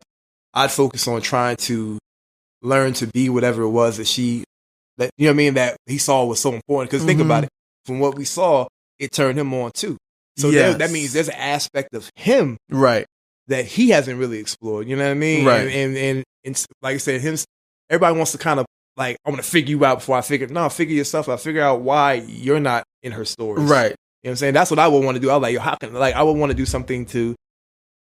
Speaker 3: focus on trying to learn to be whatever it was that that he saw was so important. Because think about it, from what we saw, it turned him on too. So that means there's an aspect of him,
Speaker 1: right,
Speaker 3: that he hasn't really explored. You know what I mean?
Speaker 1: Right.
Speaker 3: And like I said, everybody wants to kind of like, I want to figure you out before I figure yourself out. Figure out why you're not in her stories.
Speaker 1: Right.
Speaker 3: You know what I'm saying? That's what I would want to do. I was like, I would want to do something to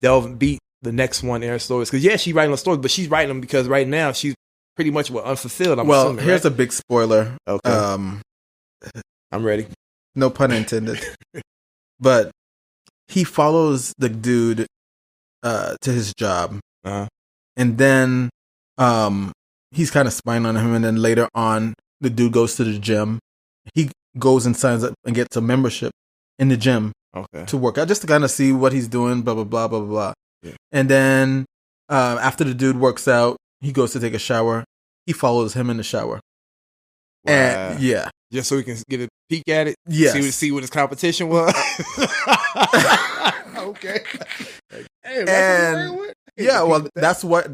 Speaker 3: delve and beat the next one in her stories. Because she's writing the stories, but she's writing them because right now she's pretty much unfulfilled. I'm assuming,
Speaker 1: here's
Speaker 3: right?
Speaker 1: a big spoiler.
Speaker 3: Okay. I'm ready.
Speaker 1: No pun intended. But he follows the dude to his job. And then he's kind of spying on him. And then later on, the dude goes to the gym. He goes and signs up and gets a membership in the gym to work out, just to kind of see what he's doing, blah, blah, blah, blah, blah. Yeah. And then after the dude works out, he goes to take a shower. He follows him in the shower.
Speaker 3: Wow.
Speaker 1: And,
Speaker 3: just so we can get a peek at it.
Speaker 1: Yes.
Speaker 3: See what his competition was. Okay.
Speaker 1: And that's what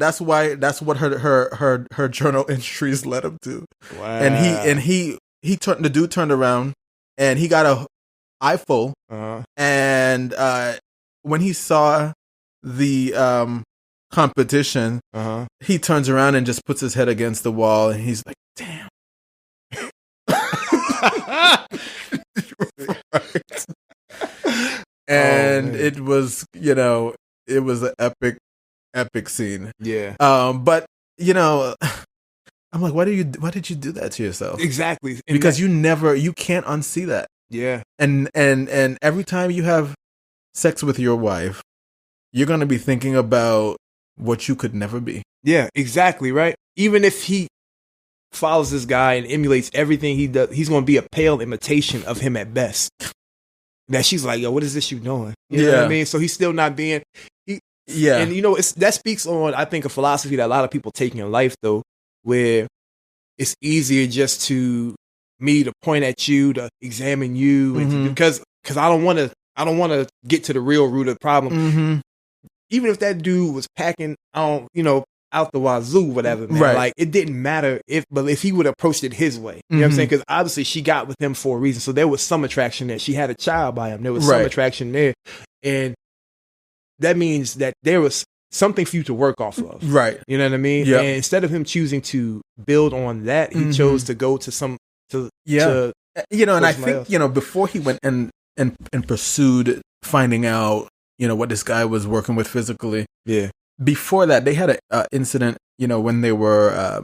Speaker 1: her journal entries led him to.
Speaker 3: Wow.
Speaker 1: And the dude turned around and he got a eyeful. And when he saw the competition, he turns around and just puts his head against the wall, and he's like, damn. Right. And it was an epic scene.
Speaker 3: Yeah.
Speaker 1: But I'm like, why did you do that to yourself?
Speaker 3: Exactly.
Speaker 1: Because you can't unsee that.
Speaker 3: Yeah.
Speaker 1: And every time you have sex with your wife, you're going to be thinking about what you could never be.
Speaker 3: Yeah, exactly, right? Even if he follows this guy and emulates everything he does, he's going to be a pale imitation of him at best. that she's like, yo, what is this you doing? You know what I mean? So he's still not being, and that speaks on, I think, a philosophy that a lot of people take in life though, where it's easier just to point at you, to examine you, and because I don't want to get to the real root of the problem. Even if that dude was packing on, out the wazoo, whatever, man. Right. Like, it didn't matter if he would have approached it his way. You know what I'm saying? Because obviously she got with him for a reason. So there was some attraction there. She had a child by him. There was some attraction there. And that means that there was something for you to work off of. Right. You know what I mean? Yep. And instead of him choosing to build on that, he chose to go to some, and I think, before he went and pursued finding out, what this guy was working with physically. Yeah. Before that, they had an incident, when they were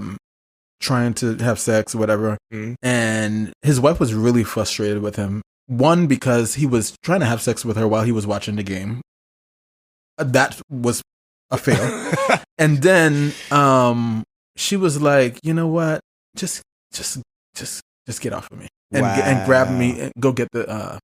Speaker 3: trying to have sex or whatever, and his wife was really frustrated with him. One, because he was trying to have sex with her while he was watching the game. That was a fail. And then she was like, you know what? Just get off of me and grab me and go get the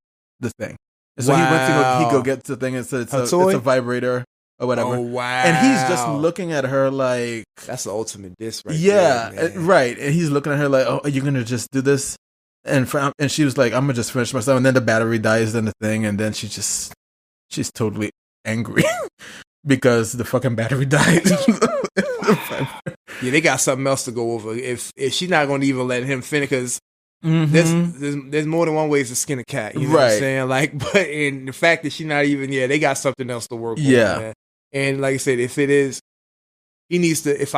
Speaker 3: thing. And so he went to go get the thing. It's a vibrator. Or whatever. Oh, wow. And he's just looking at her like... That's the ultimate diss right there, man. Right. And he's looking at her like, oh, are you going to just do this? And she was like, I'm going to just finish myself. And then the battery dies in the thing. And then she's totally angry because the fucking battery died. Yeah, they got something else to go over. If she's not going to even let him finish, because there's more than one way to skin a cat. You know what I'm saying? Like, but in the fact that she's not even, they got something else to work with. Yeah. Man. And like I said, if it is, he needs to, if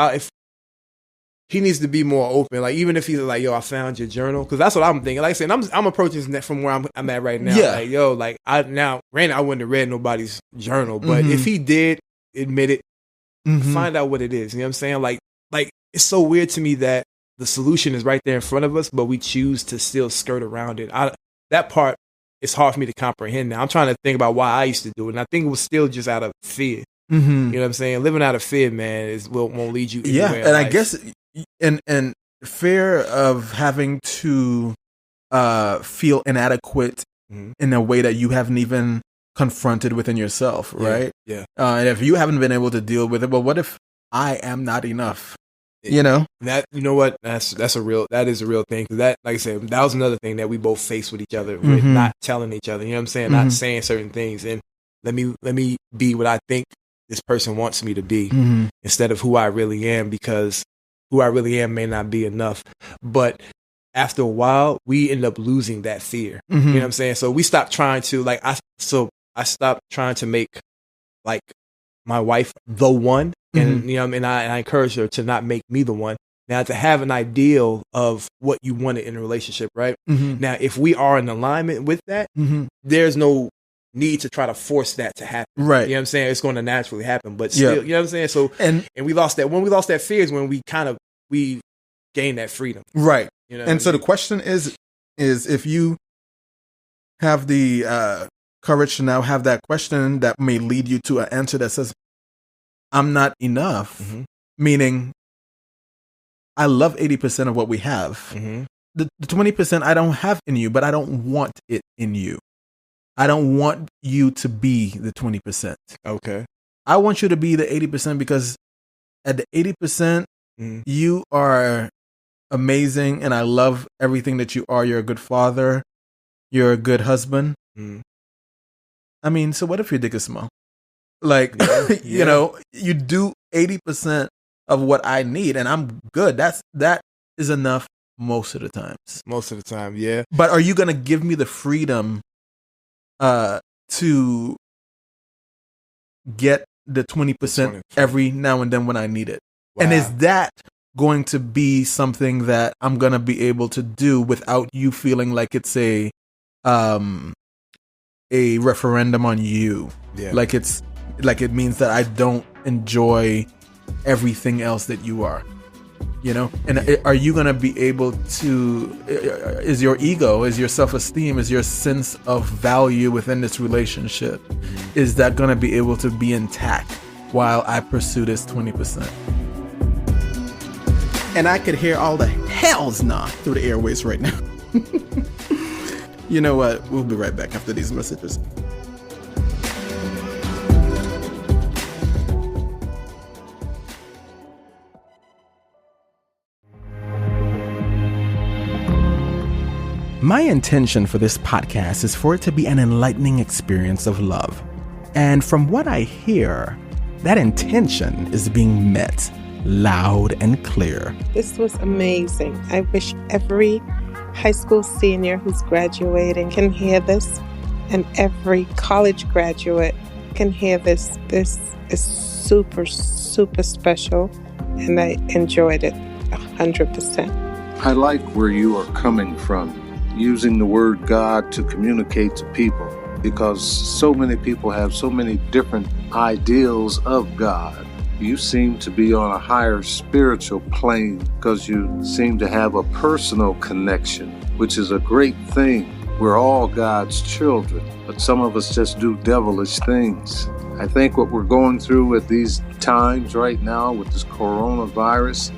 Speaker 3: he needs to be more open. Like, even if he's like, yo, I found your journal. Because that's what I'm thinking. Like I said, I'm approaching that from where I'm at right now. Yeah. Like, yo, like, granted, I wouldn't have read nobody's journal. But if he did admit it, find out what it is. You know what I'm saying? Like it's so weird to me that the solution is right there in front of us, but we choose to still skirt around it. That part is hard for me to comprehend now. I'm trying to think about why I used to do it. And I think it was still just out of fear. You know what I'm saying? Living out of fear, man, won't lead you anywhere. Yeah, and I guess and fear of having to feel inadequate in a way that you haven't even confronted within yourself, right? Yeah. And if you haven't been able to deal with it, well, what if I am not enough? That, you know what? That is a real thing. Cause that, like I said, that was another thing that we both faced with each other, with not telling each other. You know what I'm saying? Not saying certain things, and let me be what I think this person wants me to be instead of who I really am, because who I really am may not be enough. But after a while, we end up losing that fear. You know what I'm saying? So we stopped trying to I stopped trying to make like my wife the one. And and I encourage her to not make me the one. Now, to have an ideal of what you wanted in a relationship, right? Now, if we are in alignment with that, there's no need to try to force that to happen. Right. You know what I'm saying? It's going to naturally happen. But still, you know what I'm saying? So and we lost that. When we lost that fear is when we gained that freedom. Right. And so the question is if you have the courage to now have that question that may lead you to an answer that says, I'm not enough, meaning I love 80% of what we have. The 20% I don't have in you, but I don't want it in you. I don't want you to be the 20%. Okay. I want you to be the 80% because at the 80%, you are amazing and I love everything that you are. You're a good father. You're a good husband. I mean, so what if your dick is small? Like, you do 80% of what I need and I'm good. That is enough most of the times. Most of the time, yeah. But are you going to give me the freedom to get the 20% every now and then when I need it? Wow. And is that going to be something that I'm going to be able to do without you feeling like it's a referendum on you? Yeah. Like it means that I don't enjoy everything else that you are, and are you going to be able to, is your ego, is your self-esteem, is your sense of value within this relationship, is that going to be able to be intact while I pursue this 20%? And I could hear all the hells nah through the airways right now.
Speaker 1: You know what? We'll be right back after these messages. My intention for this podcast is for it to be an enlightening experience of love. And from what I hear, that intention is being met loud and clear.
Speaker 7: This was amazing. I wish every high school senior who's graduating can hear this, and every college graduate can hear this. This is super, super special, and I enjoyed it 100%.
Speaker 8: I like where you are coming from, using the word God to communicate to people, because so many people have so many different ideals of God. You seem to be on a higher spiritual plane because you seem to have a personal connection, which is a great thing. We're all God's children, but some of us just do devilish things. I think what we're going through at these times right now with this coronavirus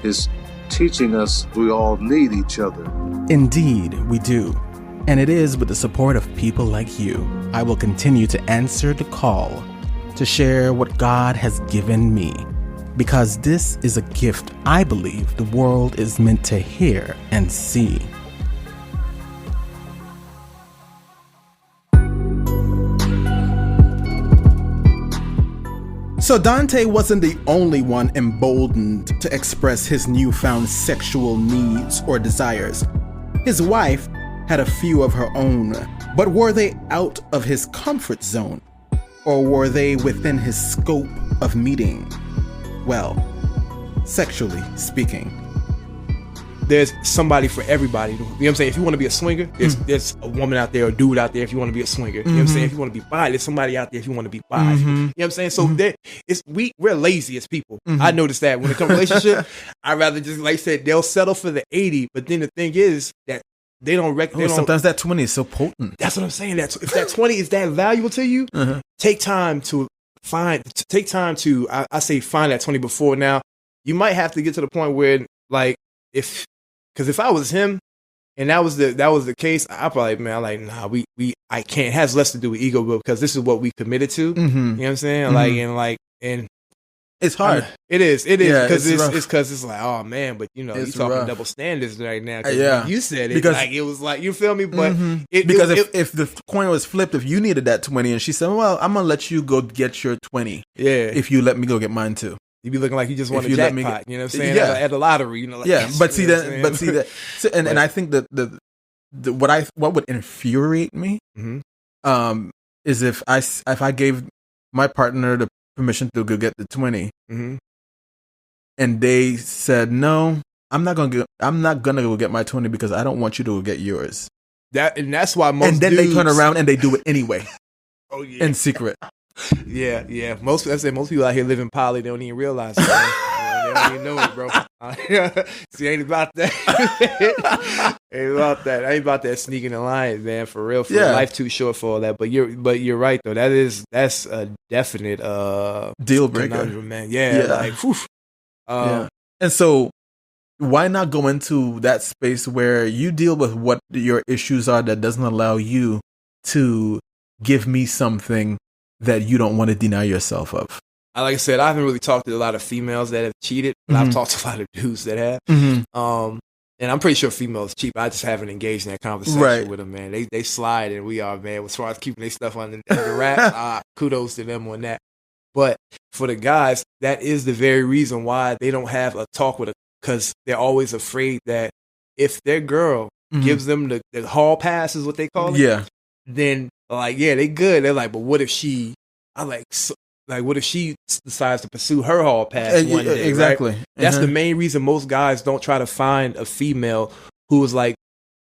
Speaker 8: is teaching us we all need each other.
Speaker 1: Indeed, we do. And it is with the support of people like you, I will continue to answer the call to share what God has given me, because this is a gift I believe the world is meant to hear and see. So Donte wasn't the only one emboldened to express his newfound sexual needs or desires. His wife had a few of her own, but were they out of his comfort zone? Or were they within his scope of meeting? Well, sexually speaking.
Speaker 9: There's somebody for everybody. You know what I'm saying? If you want to be a swinger, there's a woman out there or a dude out there if you want to be a swinger. You know what I'm saying? If you want to be bi, there's somebody out there if you want to be bi. You know what I'm saying? So we're lazy as people. I noticed that when it comes to relationship, I'd rather just, like I said, they'll settle for the 80, but then the thing is that they don't
Speaker 1: sometimes that 20 is so potent.
Speaker 9: That's what I'm saying. If that 20 is that valuable to you, take time to find that 20 before now. You might have to get to the point where, like, because if I was him and that was the case, I probably, man, like, nah, I can't. It has less to do with ego, but because this is what we committed to. You know what I'm saying? And
Speaker 1: it's hard.
Speaker 9: It is because
Speaker 1: it's
Speaker 9: it's like, oh man, but you're talking double standards right now.
Speaker 1: Yeah,
Speaker 9: you said it
Speaker 1: because
Speaker 9: like it was like, you feel me, but
Speaker 1: if the coin was flipped, if you needed that 20 and she said, well, I'm gonna let you go get your 20, if you let me go get mine too.
Speaker 9: You'd be looking like you just won a jackpot, you know what I'm saying? At the lottery, you know. Like,
Speaker 1: yeah, but see that. So, and I think that the what would infuriate me, is if I gave my partner the permission to go get the 20, and they said no, I'm not gonna go get my 20 because I don't want you to go get yours.
Speaker 9: That's why most.
Speaker 1: And then they turn around and they do it anyway.
Speaker 9: Oh yeah,
Speaker 1: in secret.
Speaker 9: Yeah. Most people out here living poly, they don't even realize it. They don't even know it, bro. See, ain't about that. Ain't about that sneaking and lying, man. For real, life too short for all that. But you're right though. That's a definite
Speaker 1: deal breaker,
Speaker 9: conundrum, man. Yeah. Like, whew.
Speaker 1: And so, why not go into that space where you deal with what your issues are that doesn't allow you to give me something that you don't want to deny yourself of?
Speaker 9: Like I said, I haven't really talked to a lot of females that have cheated, but I've talked to a lot of dudes that have. And I'm pretty sure females cheat. I just haven't engaged in that conversation with them, man. They slide, and we are, man. As far as keeping their stuff under wraps, kudos to them on that. But for the guys, that is the very reason why they don't have a talk with because they're always afraid that if their girl gives them the hall pass, is what they call it, then like, they good. They're like, but what if she? What if she decides to pursue her hall pass one day?
Speaker 1: Exactly.
Speaker 9: Right? That's the main reason most guys don't try to find a female who is like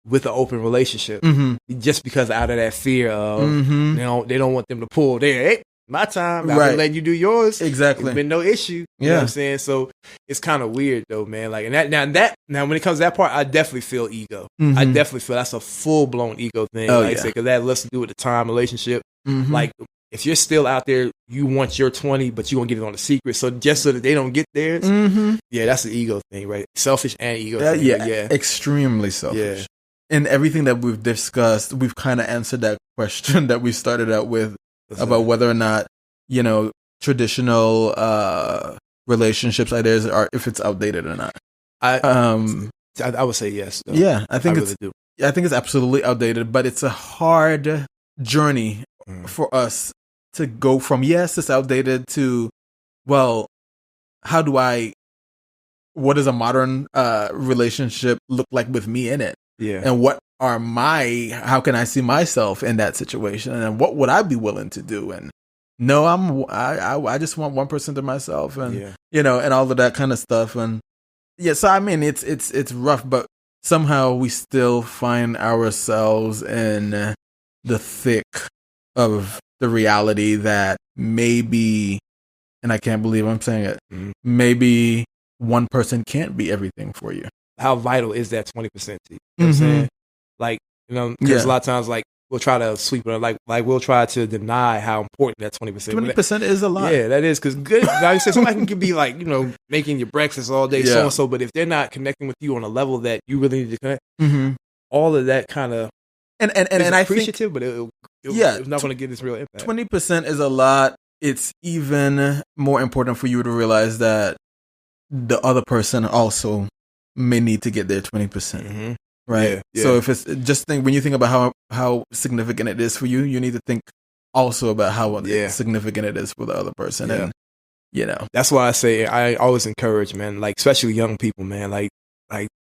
Speaker 9: with an open relationship, just because out of that fear of they don't want them to pull there. Hey, my time, I've been letting you do yours.
Speaker 1: Exactly.
Speaker 9: It's been no issue. You know what I'm saying? So it's kind of weird though, man. Like, and now when it comes to that part, I definitely feel ego. I definitely feel that's a full blown ego thing. I say, because that has less to do with the time relationship. Like, if you're still out there, you want your 20, but you won't get it on the secret. So just so that they don't get theirs, that's an ego thing, right? Selfish and ego thing.
Speaker 1: Yeah, extremely selfish. in everything that we've discussed, we've kind of answered that question that we started out with about whether or not, traditional relationships ideas are, if it's outdated or not.
Speaker 9: I would say yes. Though.
Speaker 1: Yeah, I think it's absolutely outdated, but it's a hard journey for us to go from, yes, it's outdated, to, well, what does a modern relationship look like with me in it?
Speaker 9: Yeah.
Speaker 1: And how can I see myself in that situation? And what would I be willing to do? And no, I just want one person to myself, and, and all of that kind of stuff. And yeah, so I mean, it's rough, but somehow we still find ourselves in the thick of the reality that maybe, and I can't believe I'm saying it, maybe one person can't be everything for you.
Speaker 9: How vital is that 20% to you? You know what I'm saying? Like, because a lot of times, like, we'll try to sweep it, like we'll try to deny how important that 20%.
Speaker 1: 20% is a lot.
Speaker 9: Yeah, that is, because good. Like you said, somebody can be like, making your breakfast all day, so and so. But if they're not connecting with you on a level that you really need to connect, all of that kind of
Speaker 1: and I
Speaker 9: appreciative, but it's not going to get this real impact.
Speaker 1: 20% is a lot. It's even more important for you to realize that the other person also may need to get their 20%. Right.
Speaker 9: Yeah.
Speaker 1: So if it's when you think about how significant it is for you, you need to think also about how significant it is for the other person. And
Speaker 9: that's why I say, I always encourage, man, like, especially young people, man, like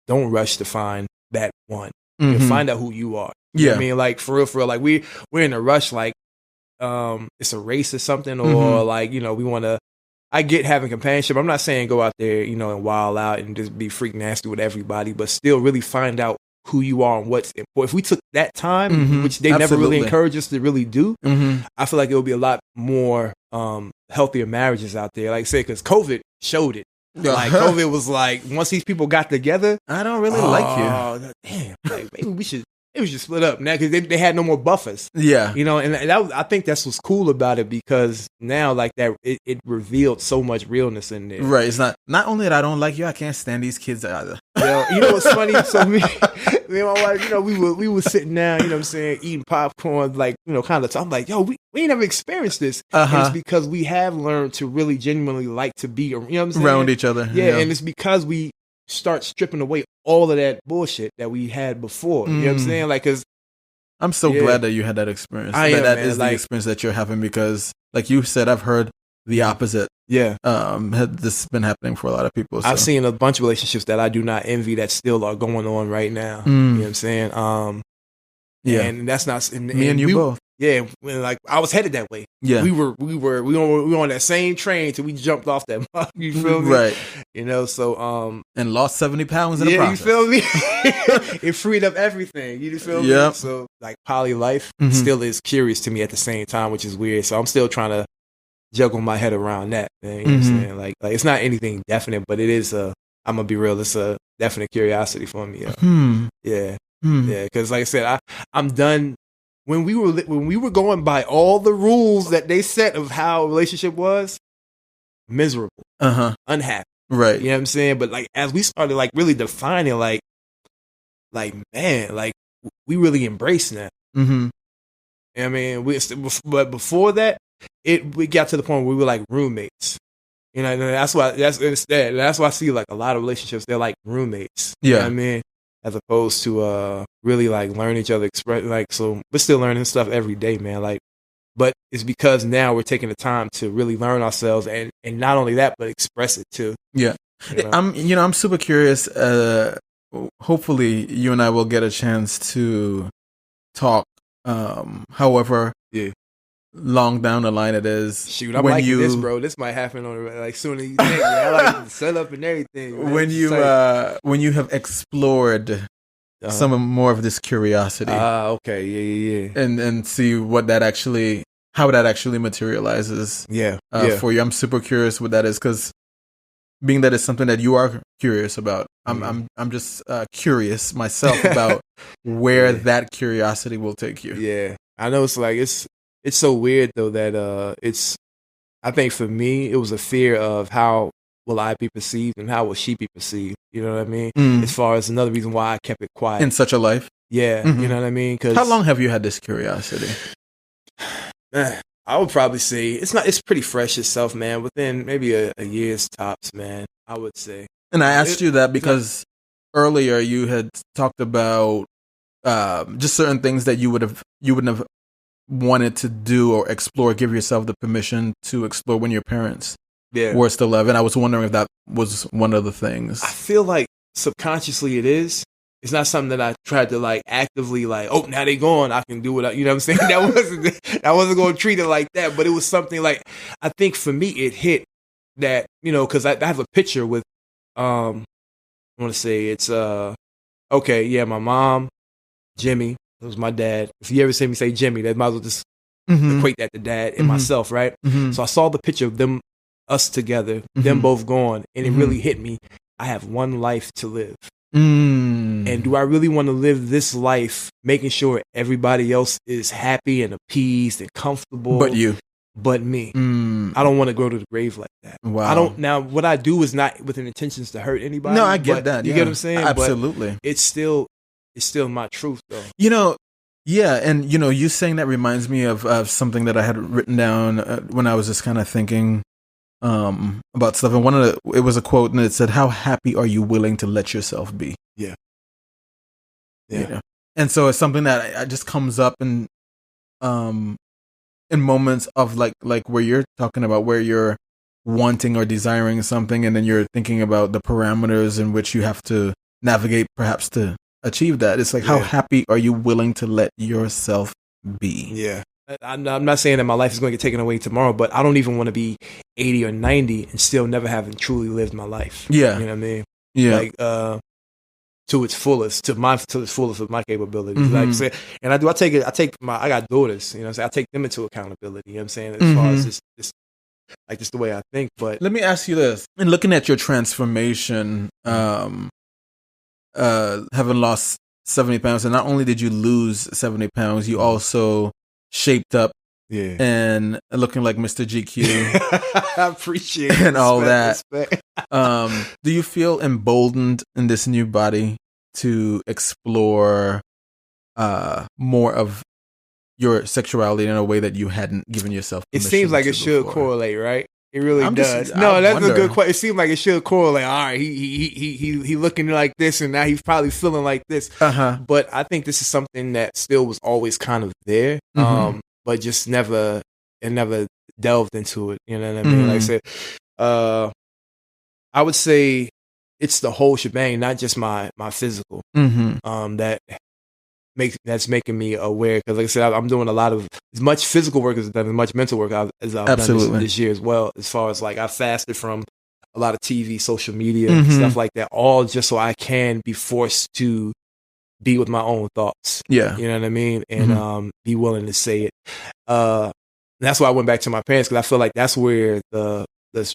Speaker 9: don't rush to find that one. Find out who you are. You know what I mean, like, for real, like, we're in a rush, like, it's a race or something, or like, we want to. I get having companionship. I'm not saying go out there, and wild out and just be freak nasty with everybody, but still really find out who you are and what's important. If we took that time, which they never really encourage us to really do, I feel like it would be a lot more healthier marriages out there. Like I said, because COVID showed it. Like, COVID was like, once these people got together,
Speaker 1: I don't really like you.
Speaker 9: Oh, damn. Like, maybe we should split up now, because they had no more buffers.
Speaker 1: Yeah.
Speaker 9: And I think that's what's cool about it, because now, like, that it revealed so much realness in there.
Speaker 1: Right. It's not only that I don't like you, I can't stand these kids either.
Speaker 9: You know what's funny? So me and my wife, we were sitting down, what I'm saying, eating popcorn, like, kind of. I'm like, yo, we ain't never experienced this. And it's because we have learned to really genuinely like to be, what I'm saying,
Speaker 1: around each other.
Speaker 9: Yeah. And it's because we start stripping away all of that bullshit that we had before. You know what I'm saying? Like, because
Speaker 1: I'm so glad that you had that experience. That is the experience that you're having, because, like you said, I've heard the opposite.
Speaker 9: Yeah.
Speaker 1: This has been happening for a lot of people. So.
Speaker 9: I've seen a bunch of relationships that I do not envy that still are going on right now. You know what I'm saying? And that's not
Speaker 1: me and you both.
Speaker 9: Yeah, like, I was headed that way.
Speaker 1: Yeah,
Speaker 9: we were on that same train till we jumped off that. You feel me?
Speaker 1: Right.
Speaker 9: So
Speaker 1: and lost 70 pounds in the process.
Speaker 9: You feel me? It freed up everything. You feel me? So, like, poly life still is curious to me at the same time, which is weird. So I'm still trying to juggle my head around that. Man, you know what I'm saying? Like it's not anything definite, but it is I'm gonna be real. It's a definite curiosity for me. Yeah. Yeah. Because, like I said, I'm done. When we were going by all the rules that they set of how a relationship was, miserable, unhappy,
Speaker 1: right?
Speaker 9: You know what I'm saying? But, like, as we started, like, really defining, like man, like, we really embrace that. I mean, but before that, we got to the point where we were like roommates. And that's why I see, like, a lot of relationships, they're like roommates.
Speaker 1: Yeah,
Speaker 9: you know what I mean. As opposed to really, like, learn each other, express, like, so we're still learning stuff every day, man. Like, but it's because now we're taking the time to really learn ourselves, and not only that, but express it too.
Speaker 1: Yeah, I'm super curious. Hopefully, you and I will get a chance to talk. However, long down the line it is.
Speaker 9: Shoot, I'm liking this, bro. This might happen on, like, sooner than you think. I like the setup and everything. Man.
Speaker 1: When you have explored some more of this curiosity.
Speaker 9: Okay, yeah.
Speaker 1: And see how that actually materializes. For you, I'm super curious what that is, because being that it's something that you are curious about, I'm just curious myself about where that curiosity will take you.
Speaker 9: Yeah, I know. It's like it's so weird, though, that I think for me, it was a fear of how will I be perceived and how will she be perceived. You know what I mean? As far as another reason why I kept it quiet.
Speaker 1: In such a life?
Speaker 9: Yeah, you know what I mean? 'Cause
Speaker 1: how long have you had this curiosity?
Speaker 9: I would probably say it's pretty fresh itself, man. Within maybe a year's tops, man, I would say.
Speaker 1: And I asked you that because earlier you had talked about just certain things that you wouldn't have wanted to do or explore, give yourself the permission to explore when your parents were still alive. And I was wondering if that was one of the things.
Speaker 9: I feel like subconsciously it is. It's not something that I tried to like actively like, oh, now they gone, I can do it. You know what I'm saying? I wasn't going to treat it like that, but it was something like, I think for me it hit that, you know, because I have a picture with, I want to say it's, okay, yeah, my mom, Jimmy, that was my dad. If you ever see me say Jimmy, that might as well just equate that to dad and myself, right? So I saw the picture of them, us together, them both gone, and it really hit me. I have one life to live. And do I really want to live this life making sure everybody else is happy and appeased and comfortable? But me. I don't want to go to the grave like that.
Speaker 1: Wow.
Speaker 9: Now, what I do is not with an intentions to hurt anybody.
Speaker 1: No, I get that.
Speaker 9: You get what I'm saying?
Speaker 1: Absolutely.
Speaker 9: But it's still my truth, though.
Speaker 1: You know, yeah, and you know, you saying that reminds me of something that I had written down when I was just kind of thinking about stuff. And it was a quote, and it said, "How happy are you willing to let yourself be?"
Speaker 9: Yeah.
Speaker 1: You know? And so it's something that I just comes up in moments of like where you're talking about where you're wanting or desiring something, and then you're thinking about the parameters in which you have to navigate perhaps to achieve that. It's like, how happy are you willing to let yourself be?
Speaker 9: Yeah. I'm not saying that my life is going to get taken away tomorrow, but I don't even want to be 80 or 90 and still never having truly lived my life.
Speaker 1: Yeah.
Speaker 9: You know what I mean?
Speaker 1: Yeah.
Speaker 9: Like, to its fullest, to its fullest of my capabilities. Like I said, and I got daughters, you know what I'm saying? I take them into accountability, you know what I'm saying? As far as this the way I think. But
Speaker 1: let me ask you this. In looking at your transformation, having lost 70 pounds, and not only did you lose 70 pounds, you also shaped up and looking like Mr. GQ.
Speaker 9: I appreciate it.
Speaker 1: And all that. Do you feel emboldened in this new body to explore more of your sexuality in a way that you hadn't given yourself permission?
Speaker 9: It seems like it should correlate, right? It really does. That's a good question. It seems like it should correlate. All right, he looking like this, and now he's probably feeling like this. But I think this is something that still was always kind of there, but just never delved into it. You know what I mean? Like I said, I would say it's the whole shebang, not just my physical. That's making me aware, because like I said, I'm doing a lot of as much physical work as much mental work as I've done this year as well. As far as like, I fasted from a lot of TV, social media, and stuff like that, all just so I can be forced to be with my own thoughts.
Speaker 1: Yeah,
Speaker 9: you know what I mean, and be willing to say it. That's why I went back to my parents, because I feel like that's where the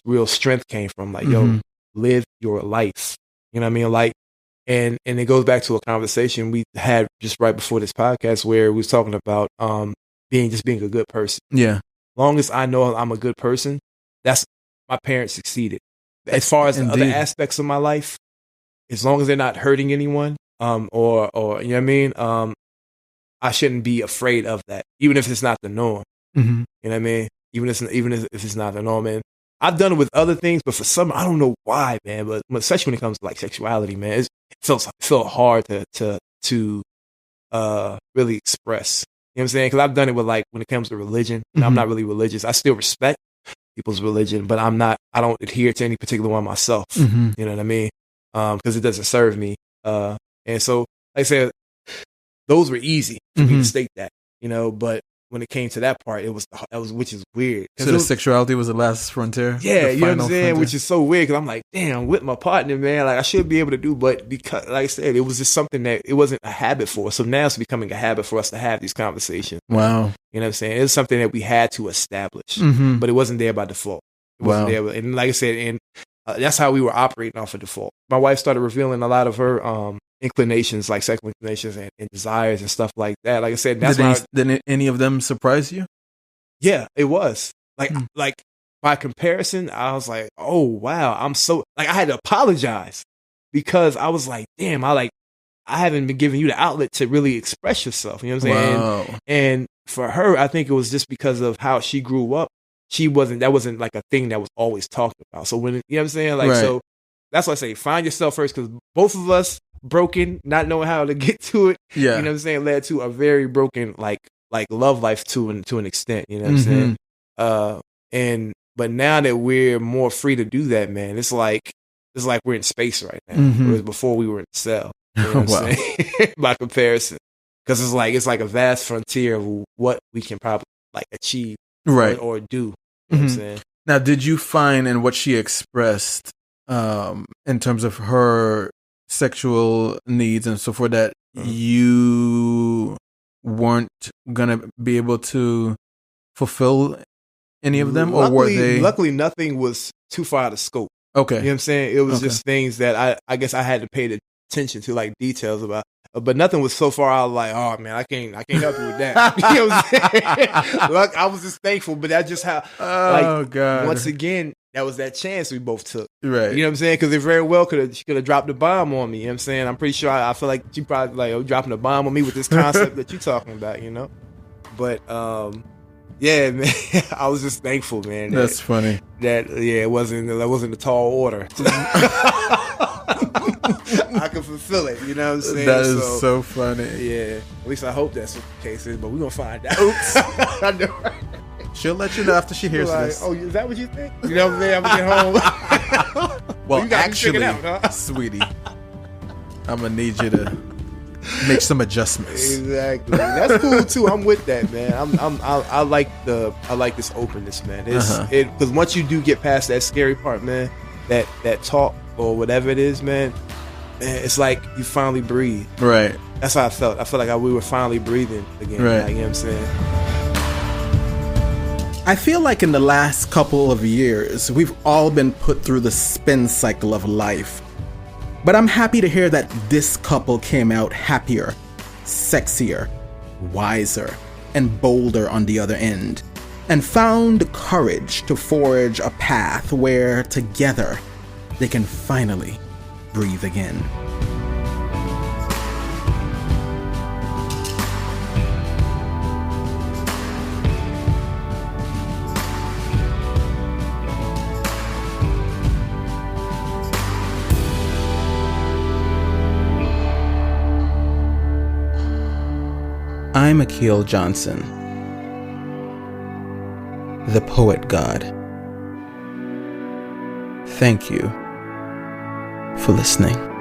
Speaker 9: real strength came from. Like, yo, live your life. You know what I mean? Like. And it goes back to a conversation we had just right before this podcast, where we was talking about being a good person.
Speaker 1: Yeah.
Speaker 9: Long as I know I'm a good person, that's my parents succeeded. As far as the other aspects of my life, as long as they're not hurting anyone, or you know what I mean, I shouldn't be afraid of that, even if it's not the norm. You know what I mean? Even if it's not the norm, man. I've done it with other things, but for some, I don't know why, man. But especially when it comes to like sexuality, man, it felt hard to really express. You know what I'm saying? Because I've done it with, like, when it comes to religion, and I'm not really religious. I still respect people's religion, but I don't adhere to any particular one myself. You know what I mean? Because it doesn't serve me. And so, like I said, those were easy for me to state that, you know, but when it came to that part, which is weird.
Speaker 1: So the sexuality was the last frontier?
Speaker 9: Yeah, you know what I'm saying? Frontier. Which is so weird, because I'm like, damn, with my partner, man, like, I should be able to do, but because, like I said, it was just something that it wasn't a habit for us. So now it's becoming a habit for us to have these conversations.
Speaker 1: Wow.
Speaker 9: You know what I'm saying? It's something that we had to establish, but it wasn't there by default. It wasn't there. And like I said, and that's how we were operating off of default. My wife started revealing a lot of her inclinations, like sexual inclinations and desires and stuff like that. Like I said,
Speaker 1: did any of them surprise you?
Speaker 9: Yeah, it was. Like by comparison, I was like, oh wow, I'm so, like, I had to apologize, because I was like, damn, I I haven't been giving you the outlet to really express yourself. You know what I'm saying?
Speaker 1: Wow.
Speaker 9: And for her, I think it was just because of how she grew up. That wasn't like a thing that was always talked about. So when, you know what I'm saying? Like, so that's why I say, find yourself first, because both of us broken, not knowing how to get to it.
Speaker 1: Yeah.
Speaker 9: You know what I'm saying? Led to a very broken, like love life to an extent. You know what I'm saying? But now that we're more free to do that, man, it's like we're in space right now. Whereas before we were in the cell. You know what I'm saying? By comparison. Because it's like a vast frontier of what we can probably like achieve or do. You know what I'm saying?
Speaker 1: Now, did you find in what she expressed in terms of her sexual needs and so forth that you weren't going to be able to fulfill any of them? Or were they?
Speaker 9: Luckily, nothing was too far out of scope.
Speaker 1: Okay.
Speaker 9: You know what I'm saying? It was just things that I guess I had to pay attention to, like details about. But nothing was so far out, like, oh man, I can't help you with that. You know what I'm saying? Like, I was just thankful, but that's just how.
Speaker 1: God.
Speaker 9: Once again, that was that chance we both took.
Speaker 1: Right.
Speaker 9: You know what I'm saying? Because it very well could have dropped a bomb on me. You know what I'm saying? I'm pretty sure. I feel like she probably like, oh, dropping a bomb on me with this concept that you're talking about. You know. But yeah, man, I was just thankful, man.
Speaker 1: That's funny.
Speaker 9: It wasn't a tall order. I can fulfill it, you know what I'm saying?
Speaker 1: That is so funny.
Speaker 9: Yeah, at least I hope that's what the case is, but we're gonna find out. Oops. I know, right?
Speaker 1: She'll let you know after she hears
Speaker 9: like,
Speaker 1: this.
Speaker 9: oh, is that what you think? You know what I'm saying? I'm gonna get home.
Speaker 1: Well,
Speaker 9: you
Speaker 1: actually,
Speaker 9: out, huh?
Speaker 1: sweetie, I'm gonna need you to make some adjustments.
Speaker 9: Exactly. That's cool too. I'm with that, man. I like this openness, man. Because once you do get past that scary part, man, that talk or whatever it is, man, it's like you finally breathe.
Speaker 1: Right.
Speaker 9: That's how I felt. I felt like we were finally breathing again.
Speaker 1: Right.
Speaker 9: Like, you know what I'm saying?
Speaker 1: I feel like in the last couple of years, we've all been put through the spin cycle of life. But I'm happy to hear that this couple came out happier, sexier, wiser, and bolder on the other end, and found courage to forge a path where, together, they can finally breathe again. I'm Akil Johnson, the Poet God. Thank you for listening.